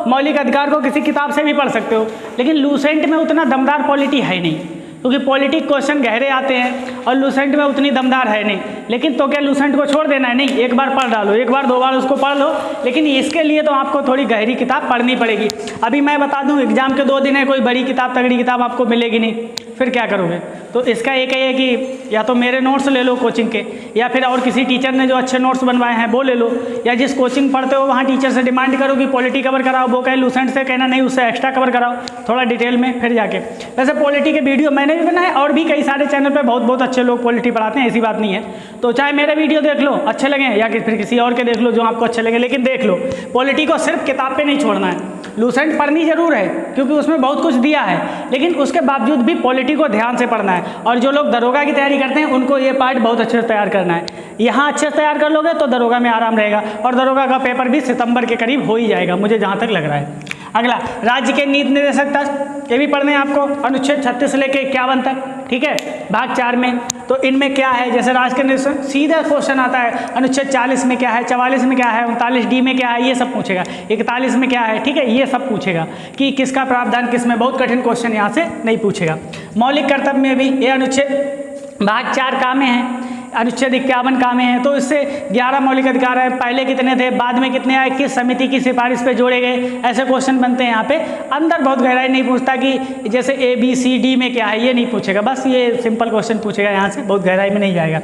मौलिक अधिकार को किसी किताब से भी पढ़ सकते हो, लेकिन लूसेंट में उतना दमदार पॉलिटी है नहीं, क्योंकि पॉलिटिक क्वेश्चन गहरे आते हैं और लूसेंट में उतनी दमदार है नहीं। लेकिन तो क्या लूसेंट को छोड़ देना है? नहीं, एक बार पढ़ डालो, एक बार 2 बार उसको पढ़ लो, लेकिन इसके लिए तो आपको थोड़ी गहरी किताब पढ़नी पड़ेगी। अभी मैं बता दूं, एग्जाम के 2 दिन है, कोई बड़ी किताब तगड़ी किताब आपको मिलेगी नहीं, फिर क्या करोगे? तो इसका एक ही है कि या तो मेरे नोट्स ले लो कोचिंग के, या फिर और किसी टीचर ने जो अच्छे नोट्स बनवाए हैं वो ले लो, या जिस कोचिंग पढ़ते हो वहाँ टीचर से डिमांड करो कि पॉलिटी कवर कराओ, वो कहे लूसेंट से कहना नहीं उससे एक्स्ट्रा कवर कराओ थोड़ा डिटेल में, फिर जाके। वैसे पॉलिटी के वीडियो मैंने भी बनाए और भी कई सारे चैनल पर बहुत अच्छे लोग पॉलिटी पढ़ाते हैं, ऐसी बात नहीं है। तो चाहे मेरे वीडियो देख लो अच्छे लगे, या फिर किसी और के देख लो जो आपको अच्छे लगे, लेकिन देख लो पॉलिटी को सिर्फ किताब पे नहीं छोड़ना है। लूसेंट पढ़नी जरूर है क्योंकि उसमें बहुत कुछ दिया है, लेकिन उसके बावजूद भी पॉलिटी को ध्यान से पढ़ना है। और जो लोग दरोगा की तैयारी करते हैं उनको ये पार्ट बहुत अच्छे से तैयार करना है। यहाँ अच्छे से तैयार कर लोगे तो दरोगा में आराम रहेगा, और दरोगा का पेपर भी सितंबर के करीब हो ही जाएगा मुझे जहाँ तक लग रहा है। अगला, राज्य के नीति निर्देशक तक, ये भी पढ़ने हैं आपको, अनुच्छेद 36 से लेकर 51 तक, ठीक है, भाग 4 में। तो इनमें क्या है, जैसे राज्य के निर्देशक सीधा क्वेश्चन आता है, अनुच्छेद 40 में क्या है, 44 में क्या है, 39D में क्या है, ये सब पूछेगा, 41 में क्या है, ठीक है, ये सब पूछेगा कि किसका प्रावधान किस में। बहुत कठिन क्वेश्चन यहाँ से नहीं पूछेगा। मौलिक कर्तव्य में भी ये अनुच्छेद भाग 4 का में है, अनुच्छेद 51 का में है। तो इससे 11 मौलिक अधिकार है, पहले कितने थे, बाद में कितने आए, किस समिति की सिफारिश पे जोड़े गए, ऐसे क्वेश्चन बनते हैं यहाँ पे। अंदर बहुत गहराई नहीं पूछता कि जैसे ABCD में क्या है, ये नहीं पूछेगा, बस ये सिंपल क्वेश्चन पूछेगा, यहाँ से बहुत गहराई में नहीं जाएगा।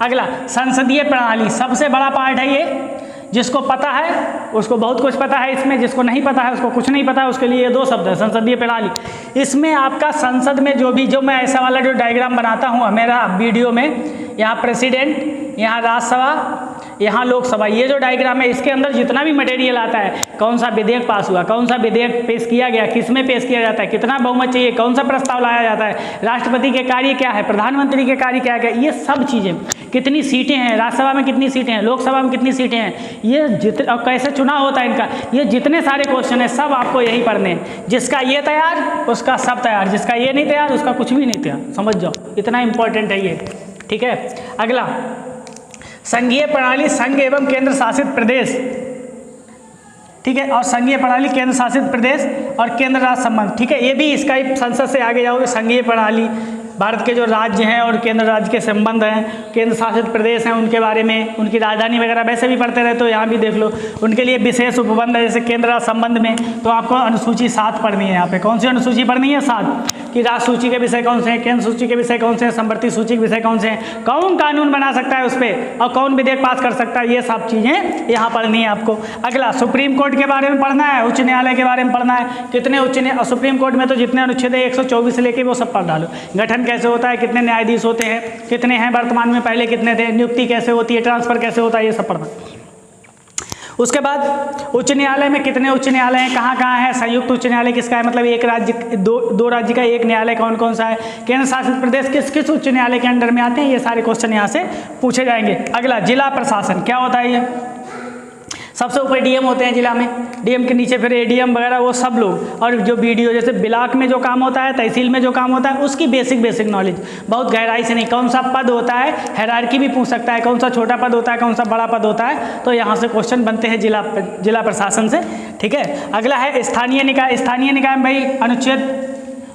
अगला, संसदीय प्रणाली, सबसे बड़ा पार्ट है ये। जिसको पता है उसको बहुत कुछ पता है इसमें, जिसको नहीं पता है उसको कुछ नहीं पता है, उसके लिए ये 2 शब्द है, संसदीय प्रणाली। इसमें आपका संसद में जो मैं ऐसा वाला जो डायग्राम बनाता हूँ मेरा वीडियो में, यहाँ प्रेसिडेंट, यहाँ राज्यसभा, यहाँ लोकसभा, ये जो डायग्राम है इसके अंदर जितना भी मटेरियल आता है, कौन सा विधेयक पास हुआ, कौन सा विधेयक पेश किया गया, किस में पेश किया जाता है, कितना बहुमत चाहिए, कौन सा प्रस्ताव लाया जाता है, राष्ट्रपति के कार्य क्या है, प्रधानमंत्री के कार्य क्या है, ये सब चीज़ें, कितनी सीटें हैं राज्यसभा में, कितनी सीटें हैं लोकसभा में, कितनी सीटें हैं, ये जितने और कैसे चुनाव होता है इनका, ये जितने सारे क्वेश्चन हैं सब आपको यही पढ़ने हैं। जिसका ये तैयार उसका सब तैयार, जिसका ये नहीं तैयार उसका कुछ भी नहीं तैयार, समझ जाओ, इतना इंपॉर्टेंट है ये, ठीक है। अगला, संघीय प्रणाली, संघ एवं केंद्र शासित प्रदेश, ठीक है, और संघीय प्रणाली, केंद्र शासित प्रदेश और केंद्र राज्य संबंध, ठीक है, ये भी इसका ही संसद से आगे जाओगे। संघीय प्रणाली, भारत के जो राज्य हैं और केंद्र राज्य के संबंध हैं, केंद्र शासित प्रदेश हैं उनके बारे में, उनकी राजधानी वगैरह वैसे भी पढ़ते रहे तो यहाँ भी देख लो। उनके लिए विशेष उपबंध है, जैसे केंद्र राज्य संबंध में तो आपको अनुसूची 7 पढ़नी है। यहाँ पे कौन सी अनुसूची पढ़नी है? 7, कि राज्य सूची के विषय कौन से हैं, केंद्र सूची के विषय कौन से हैं, संवर्ती सूची के विषय कौन से हैं, कौन कानून बना सकता है उस पर और कौन विधेयक पास कर सकता है, ये सब चीज़ें यहाँ पढ़नी है आपको। अगला, सुप्रीम कोर्ट के बारे में पढ़ना है, उच्च न्यायालय के बारे में पढ़ना है, कितने उच्च न्यायालय, सुप्रीम कोर्ट में तो जितने अनुच्छेद है 124 से लेके वो सब पढ़ डालो। गठन कैसे होता है, कितने न्यायाधीश होते हैं, कितने हैं वर्तमान में, पहले कितने थे, नियुक्ति कैसे होती है, ट्रांसफर कैसे होता है, ये सब पढ़ना। उसके बाद उच्च न्यायालय में कितने उच्च न्यायालय हैं, कहाँ कहाँ है, संयुक्त उच्च न्यायालय किसका है, मतलब एक राज्य दो राज्य का एक न्यायालय कौन कौन सा है, केंद्र शासित प्रदेश किस किस उच्च न्यायालय के अंडर में आते हैं, ये सारे क्वेश्चन यहाँ से पूछे जाएंगे। अगला, जिला प्रशासन क्या होता है, ये सबसे ऊपर डीएम होते हैं जिला में, डीएम के नीचे फिर एडीएम वगैरह वो सब लोग, और जो बीडीओ, जैसे ब्लॉक में जो काम होता है, तहसील में जो काम होता है, उसकी बेसिक नॉलेज, बहुत गहराई से नहीं, कौन सा पद होता है, हायरार्की भी पूछ सकता है, कौन सा छोटा पद होता है, कौन सा बड़ा पद होता है, तो यहाँ से क्वेश्चन बनते हैं जिला प्रशासन से, ठीक है। अगला है स्थानीय निकाय। स्थानीय निकाय में भाई अनुच्छेद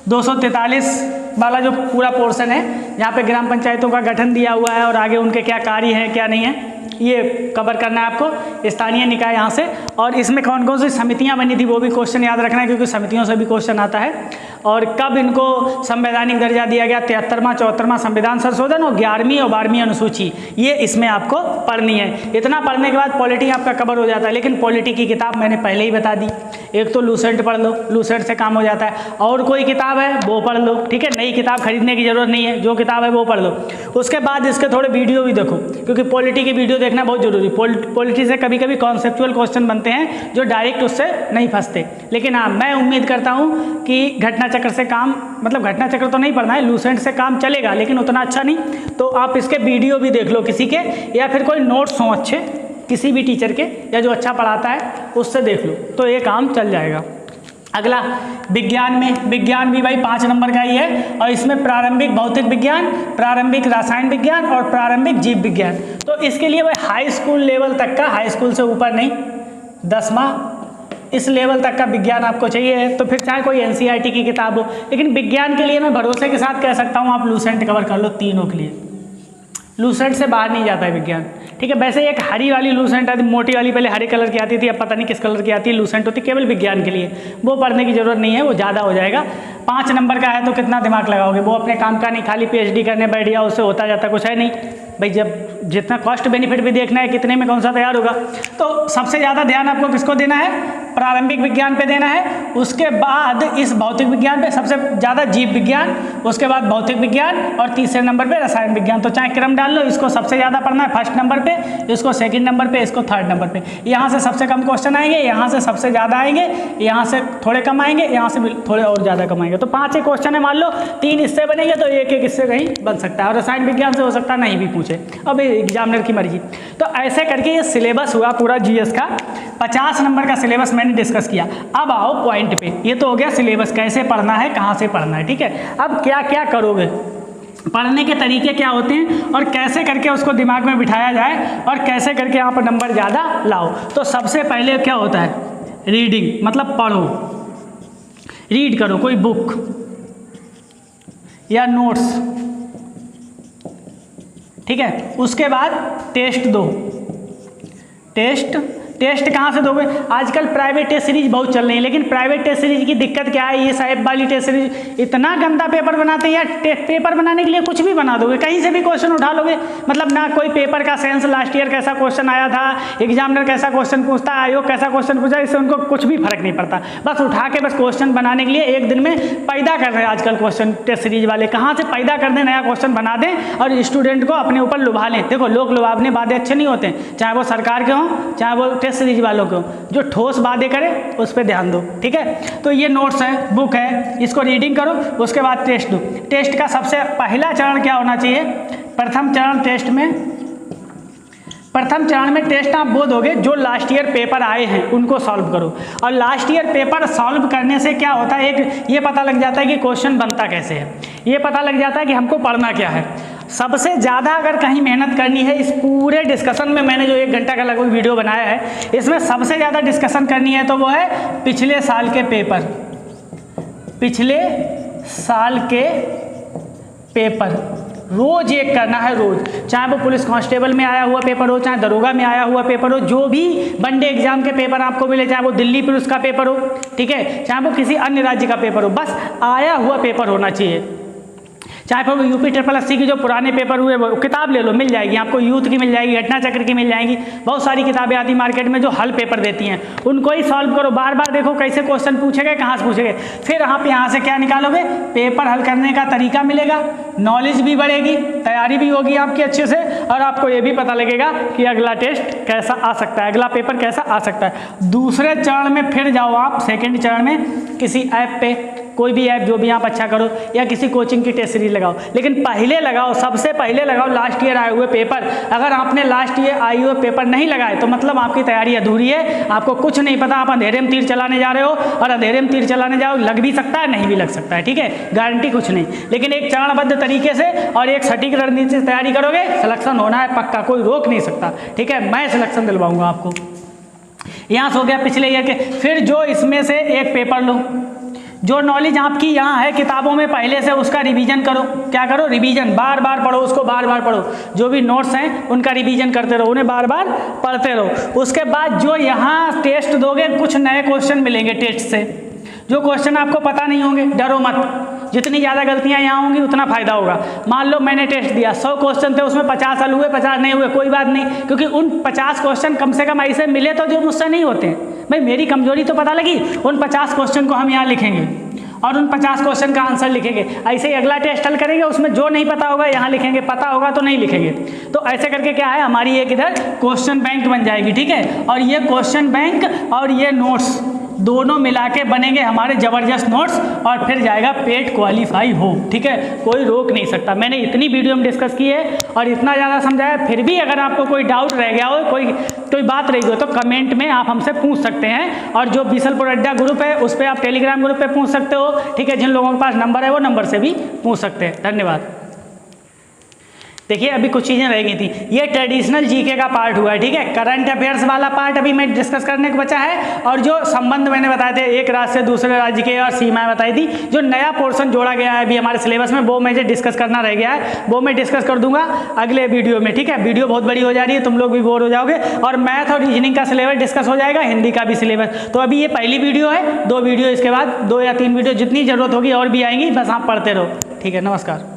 243 वाला जो पूरा पोर्शन है, जहाँ पे ग्राम पंचायतों का गठन दिया हुआ है और आगे उनके क्या कार्य है क्या नहीं है, ये कवर करना है आपको, स्थानीय निकाय यहाँ से। और इसमें कौन कौन सी समितियाँ बनी थी वो भी क्वेश्चन याद रखना है, क्योंकि समितियों से भी क्वेश्चन आता है। और कब इनको संवैधानिक दर्जा दिया गया, 73वां 74वां संविधान संशोधन और 11वीं और 12वीं अनुसूची, ये इसमें आपको पढ़नी है। इतना पढ़ने के बाद पॉलिटी आपका कवर हो जाता है। लेकिन पॉलिटी की किताब मैंने पहले ही बता दी, एक तो लूसेंट पढ़ लो, लूसेंट से काम हो जाता है, और कोई किताब है वो पढ़ लो, ठीक है, नई किताब खरीदने की जरूरत नहीं है, जो किताब है वो पढ़ लो। उसके बाद इसके थोड़े वीडियो भी देखो, क्योंकि पॉलिटी की वीडियो देखना बहुत जरूरी। पॉलिटी से कभी कभी कॉन्सेप्चुअल क्वेश्चन बनते हैं जो डायरेक्ट उससे नहीं फंसते। लेकिन हाँ, मैं उम्मीद करता हूँ कि घटना चक्र से काम, मतलब घटना चक्र तो नहीं पढ़ना है, लूसेंट से काम चलेगा लेकिन उतना अच्छा नहीं, तो आप इसके वीडियो भी देख लो किसी के, या फिर कोई नोट्स हों अच्छे किसी भी टीचर के या जो अच्छा पढ़ाता है उससे देख लो, तो ये काम चल जाएगा। अगला, विज्ञान में, विज्ञान भी भाई 5 नंबर का ही है, और इसमें प्रारंभिक भौतिक विज्ञान, प्रारंभिक रसायन विज्ञान और प्रारंभिक जीव विज्ञान। तो इसके लिए भाई हाई स्कूल लेवल तक का, हाई स्कूल से ऊपर नहीं, 10वां इस लेवल तक का विज्ञान आपको चाहिए। तो फिर चाहे कोई एनसीईआरटी की किताब हो, लेकिन विज्ञान के लिए मैं भरोसे के साथ कह सकता हूँ आप लूसेंट कवर कर लो तीनों के लिए, लूसेंट से बाहर नहीं जाता है विज्ञान, ठीक है। वैसे एक हरी वाली लूसेंट आती, मोटी वाली पहले हरे कलर की आती थी, अब पता नहीं किस कलर की आती है, लूसेंट होती केवल विज्ञान के लिए, वो पढ़ने की जरूरत नहीं है, वो ज़्यादा हो जाएगा। 5 नंबर का है तो कितना दिमाग लगाओगे, वो अपने काम का नहीं, खाली PhD करने बैठ गया उससे होता जाता कुछ है नहीं भाई। जब जितना कॉस्ट बेनिफिट भी देखना है कितने में कौन सा तैयार होगा, तो सबसे ज़्यादा ध्यान आपको किसको देना है, प्रारंभिक विज्ञान पे देना है। उसके बाद इस भौतिक विज्ञान पे सबसे ज़्यादा जीव विज्ञान, उसके बाद भौतिक विज्ञान और तीसरे नंबर पे रसायन विज्ञान। तो चाहे क्रम डाल लो, इसको सबसे ज़्यादा पढ़ना है फर्स्ट नंबर पे, इसको सेकंड नंबर पे, इसको थर्ड नंबर पे। यहाँ से सबसे कम क्वेश्चन आएंगे, यहाँ से सबसे ज़्यादा आएंगे, यहाँ से थोड़े कम आएंगे, यहाँ से थोड़े और ज़्यादा कम आएंगे। तो 5 एक क्वेश्चन है, मान लो 3 इससे बनेंगे तो एक इससे कहीं बन सकता है, और रसायन विज्ञान से हो सकता है नहीं भी पूछे, अब एग्जामिनर की मर्जी। तो ऐसे करके ये सिलेबस हुआ पूरा GS का। 50 नंबर का सिलेबस मैंने डिस्कस किया। अब आओ पॉइंट पे, ये तो हो गया सिलेबस, कैसे पढ़ना है, कहाँ से पढ़ना है, ठीक है। अब क्या क्या करोगे, पढ़ने के तरीके क्या होते हैं, और कैसे करके उसको दिमाग में बिठाया जाए, और कैसे करके आप नंबर ज़्यादा लाओ। तो सबसे पहले क्या होता है, रीडिंग, मतलब पढ़ो, रीड करो कोई बुक या नोट्स, ठीक है। उसके बाद टेस्ट दो। टेस्ट कहाँ से दोगे, आजकल प्राइवेट टेस्ट सीरीज बहुत चल रही है, लेकिन प्राइवेट टेस्ट सीरीज की दिक्कत क्या है, ये साहिब वाली टेस्ट सीरीज इतना गंदा पेपर बनाते हैं यार। पेपर बनाने के लिए कुछ भी बना दोगे, कहीं से भी क्वेश्चन उठा लोगे, मतलब ना कोई पेपर का सेंस, लास्ट ईयर कैसा क्वेश्चन आया था, एग्जामिनर कैसा क्वेश्चन पूछता है, आयोग कैसा क्वेश्चन पूछा, इससे उनको कुछ भी फर्क नहीं पड़ता। बस उठा के बस क्वेश्चन बनाने के लिए एक दिन में पैदा कर रहे हैं आजकल क्वेश्चन टेस्ट सीरीज वाले, कहाँ से पैदा कर दें, नया क्वेश्चन बना दें और स्टूडेंट को अपने ऊपर लुभा लें। देखो लोग लुभावने वादे अच्छे नहीं होते, चाहे वो सरकार के हों, चाहे वो टेस्ट सीरीज वालों को, जो ठोस वादे करे उस पर ध्यान दो, ठीक है। तो ये नोट्स है, बुक है, इसको रीडिंग करो। उसके बाद टेस्ट दो। टेस्ट का सबसे पहला चरण क्या होना चाहिए, प्रथम चरण में टेस्ट आप वो दोगे जो लास्ट ईयर पेपर आए हैं उनको सॉल्व करो। और लास्ट ईयर पेपर सॉल्व करने से क्या होता है, एक ये पता लग जाता है कि क्वेश्चन बनता कैसे है, ये पता लग जाता है कि हमको पढ़ना क्या है। सबसे ज़्यादा अगर कहीं मेहनत करनी है, इस पूरे डिस्कशन में मैंने जो 1 घंटा का लगभग वीडियो बनाया है, इसमें सबसे ज़्यादा डिस्कशन करनी है तो वो है पिछले साल के पेपर, रोज एक करना है, रोज, चाहे वो पुलिस कांस्टेबल में आया हुआ पेपर हो, चाहे दरोगा में आया हुआ पेपर हो, जो भी वनडे एग्जाम के पेपर आपको मिले, चाहे वो दिल्ली पुलिस का पेपर हो, ठीक है, चाहे वो किसी अन्य राज्य का पेपर हो, बस आया हुआ पेपर होना चाहिए। चाहे वो UP SSC की जो पुराने पेपर हुए वो किताब ले लो, मिल जाएगी आपको, यूथ की मिल जाएगी, घटना चक्र की मिल जाएगी, बहुत सारी किताबें आती मार्केट में जो हल पेपर देती हैं, उनको ही सॉल्व करो, बार बार देखो कैसे क्वेश्चन पूछे गए, कहाँ से पूछे गए, फिर आप यहाँ से क्या निकालोगे, पेपर हल करने का तरीका मिलेगा, नॉलेज भी बढ़ेगी, तैयारी भी होगी आपकी अच्छे से, और आपको ये भी पता लगेगा कि अगला टेस्ट कैसा आ सकता है, अगला पेपर कैसा आ सकता है। दूसरे चरण में फिर जाओ आप, सेकेंड चरण में किसी ऐप पे, कोई भी ऐप जो भी आप अच्छा करो, या किसी कोचिंग की टेस्ट सीरीज लगाओ, लेकिन पहले लगाओ, सबसे पहले लगाओ लास्ट ईयर आए हुए पेपर। अगर आपने लास्ट ईयर आए हुए पेपर नहीं लगाए तो मतलब आपकी तैयारी अधूरी है, आपको कुछ नहीं पता, आप अंधेरे में तीर चलाने जा रहे हो, और अंधेरे में तीर चलाने जाओ, लग भी सकता है नहीं भी लग सकता है, ठीक है, गारंटी कुछ नहीं, लेकिन एक चरणबद्ध तरीके से और एक सटीक रणनीति से तैयारी करोगे, सिलेक्शन होना है पक्का, कोई रोक नहीं सकता, ठीक है, मैं सिलेक्शन दिलवाऊंगा आपको। यहाँ से हो गया पिछले ईयर के। फिर जो इसमें से एक पेपर लो, जो नॉलेज आपकी यहाँ है किताबों में पहले से, उसका रिवीजन करो। क्या करो, रिवीजन, बार बार पढ़ो उसको, बार बार पढ़ो, जो भी नोट्स हैं उनका रिवीजन करते रहो, उन्हें बार बार पढ़ते रहो। उसके बाद जो यहाँ टेस्ट दोगे, कुछ नए क्वेश्चन मिलेंगे टेस्ट से, जो क्वेश्चन आपको पता नहीं होंगे, डरो मत, जितनी ज़्यादा गलतियाँ यहाँ होंगी उतना फायदा होगा। मान लो मैंने टेस्ट दिया, 100 क्वेश्चन थे, उसमें 50 हल हुए, 50 नहीं हुए, कोई बात नहीं, क्योंकि उन 50 क्वेश्चन कम से कम ऐसे मिले तो जो मुझसे नहीं होते हैं। भाई मेरी कमजोरी तो पता लगी, उन 50 क्वेश्चन को हम यहाँ लिखेंगे और उन 50 क्वेश्चन का आंसर लिखेंगे। ऐसे ही अगला टेस्ट हल करेंगे, उसमें जो नहीं पता होगा यहाँ लिखेंगे, पता होगा तो नहीं लिखेंगे। तो ऐसे करके क्या है, हमारी एक इधर क्वेश्चन बैंक बन जाएगी, ठीक है। और ये क्वेश्चन बैंक और ये नोट्स दोनों मिला के बनेंगे हमारे ज़बरदस्त नोट्स, और फिर जाएगा पेट क्वालिफाई हो, ठीक है, कोई रोक नहीं सकता। मैंने इतनी वीडियो में डिस्कस की है और इतना ज़्यादा समझाया, फिर भी अगर आपको कोई डाउट रह गया हो, कोई बात रही हो, तो कमेंट में आप हमसे पूछ सकते हैं। और जो बीसलपुर अड्डा ग्रुप है उस पर आप टेलीग्राम ग्रुप पे पूछ सकते हो, ठीक है। जिन लोगों के पास नंबर है वो नंबर से भी पूछ सकते हैं। धन्यवाद। देखिए अभी कुछ चीज़ें रह गई थी। ये ट्रेडिशनल जीके का पार्ट हुआ है, ठीक है। करंट अफेयर्स वाला पार्ट अभी मैं डिस्कस करने को बचा है, और जो संबंध मैंने बताए थे एक राज्य से दूसरे राज्य के और सीमाएं बताई थी, जो नया पोर्शन जोड़ा गया है अभी हमारे सिलेबस में, वो मुझे डिस्कस करना रह गया है, वो मैं डिस्कस कर दूंगा अगले वीडियो में, ठीक है। वीडियो बहुत बड़ी हो जा रही है, तुम लोग भी बोर हो जाओगे, और मैथ और रीजनिंग का सिलेबस डिस्कस हो जाएगा, हिंदी का भी सिलेबस। तो अभी ये पहली वीडियो है, 2 वीडियो इसके बाद 2 या 3 वीडियो जितनी जरूरत होगी और भी आएंगी, बस आप पढ़ते रहो, ठीक है। नमस्कार।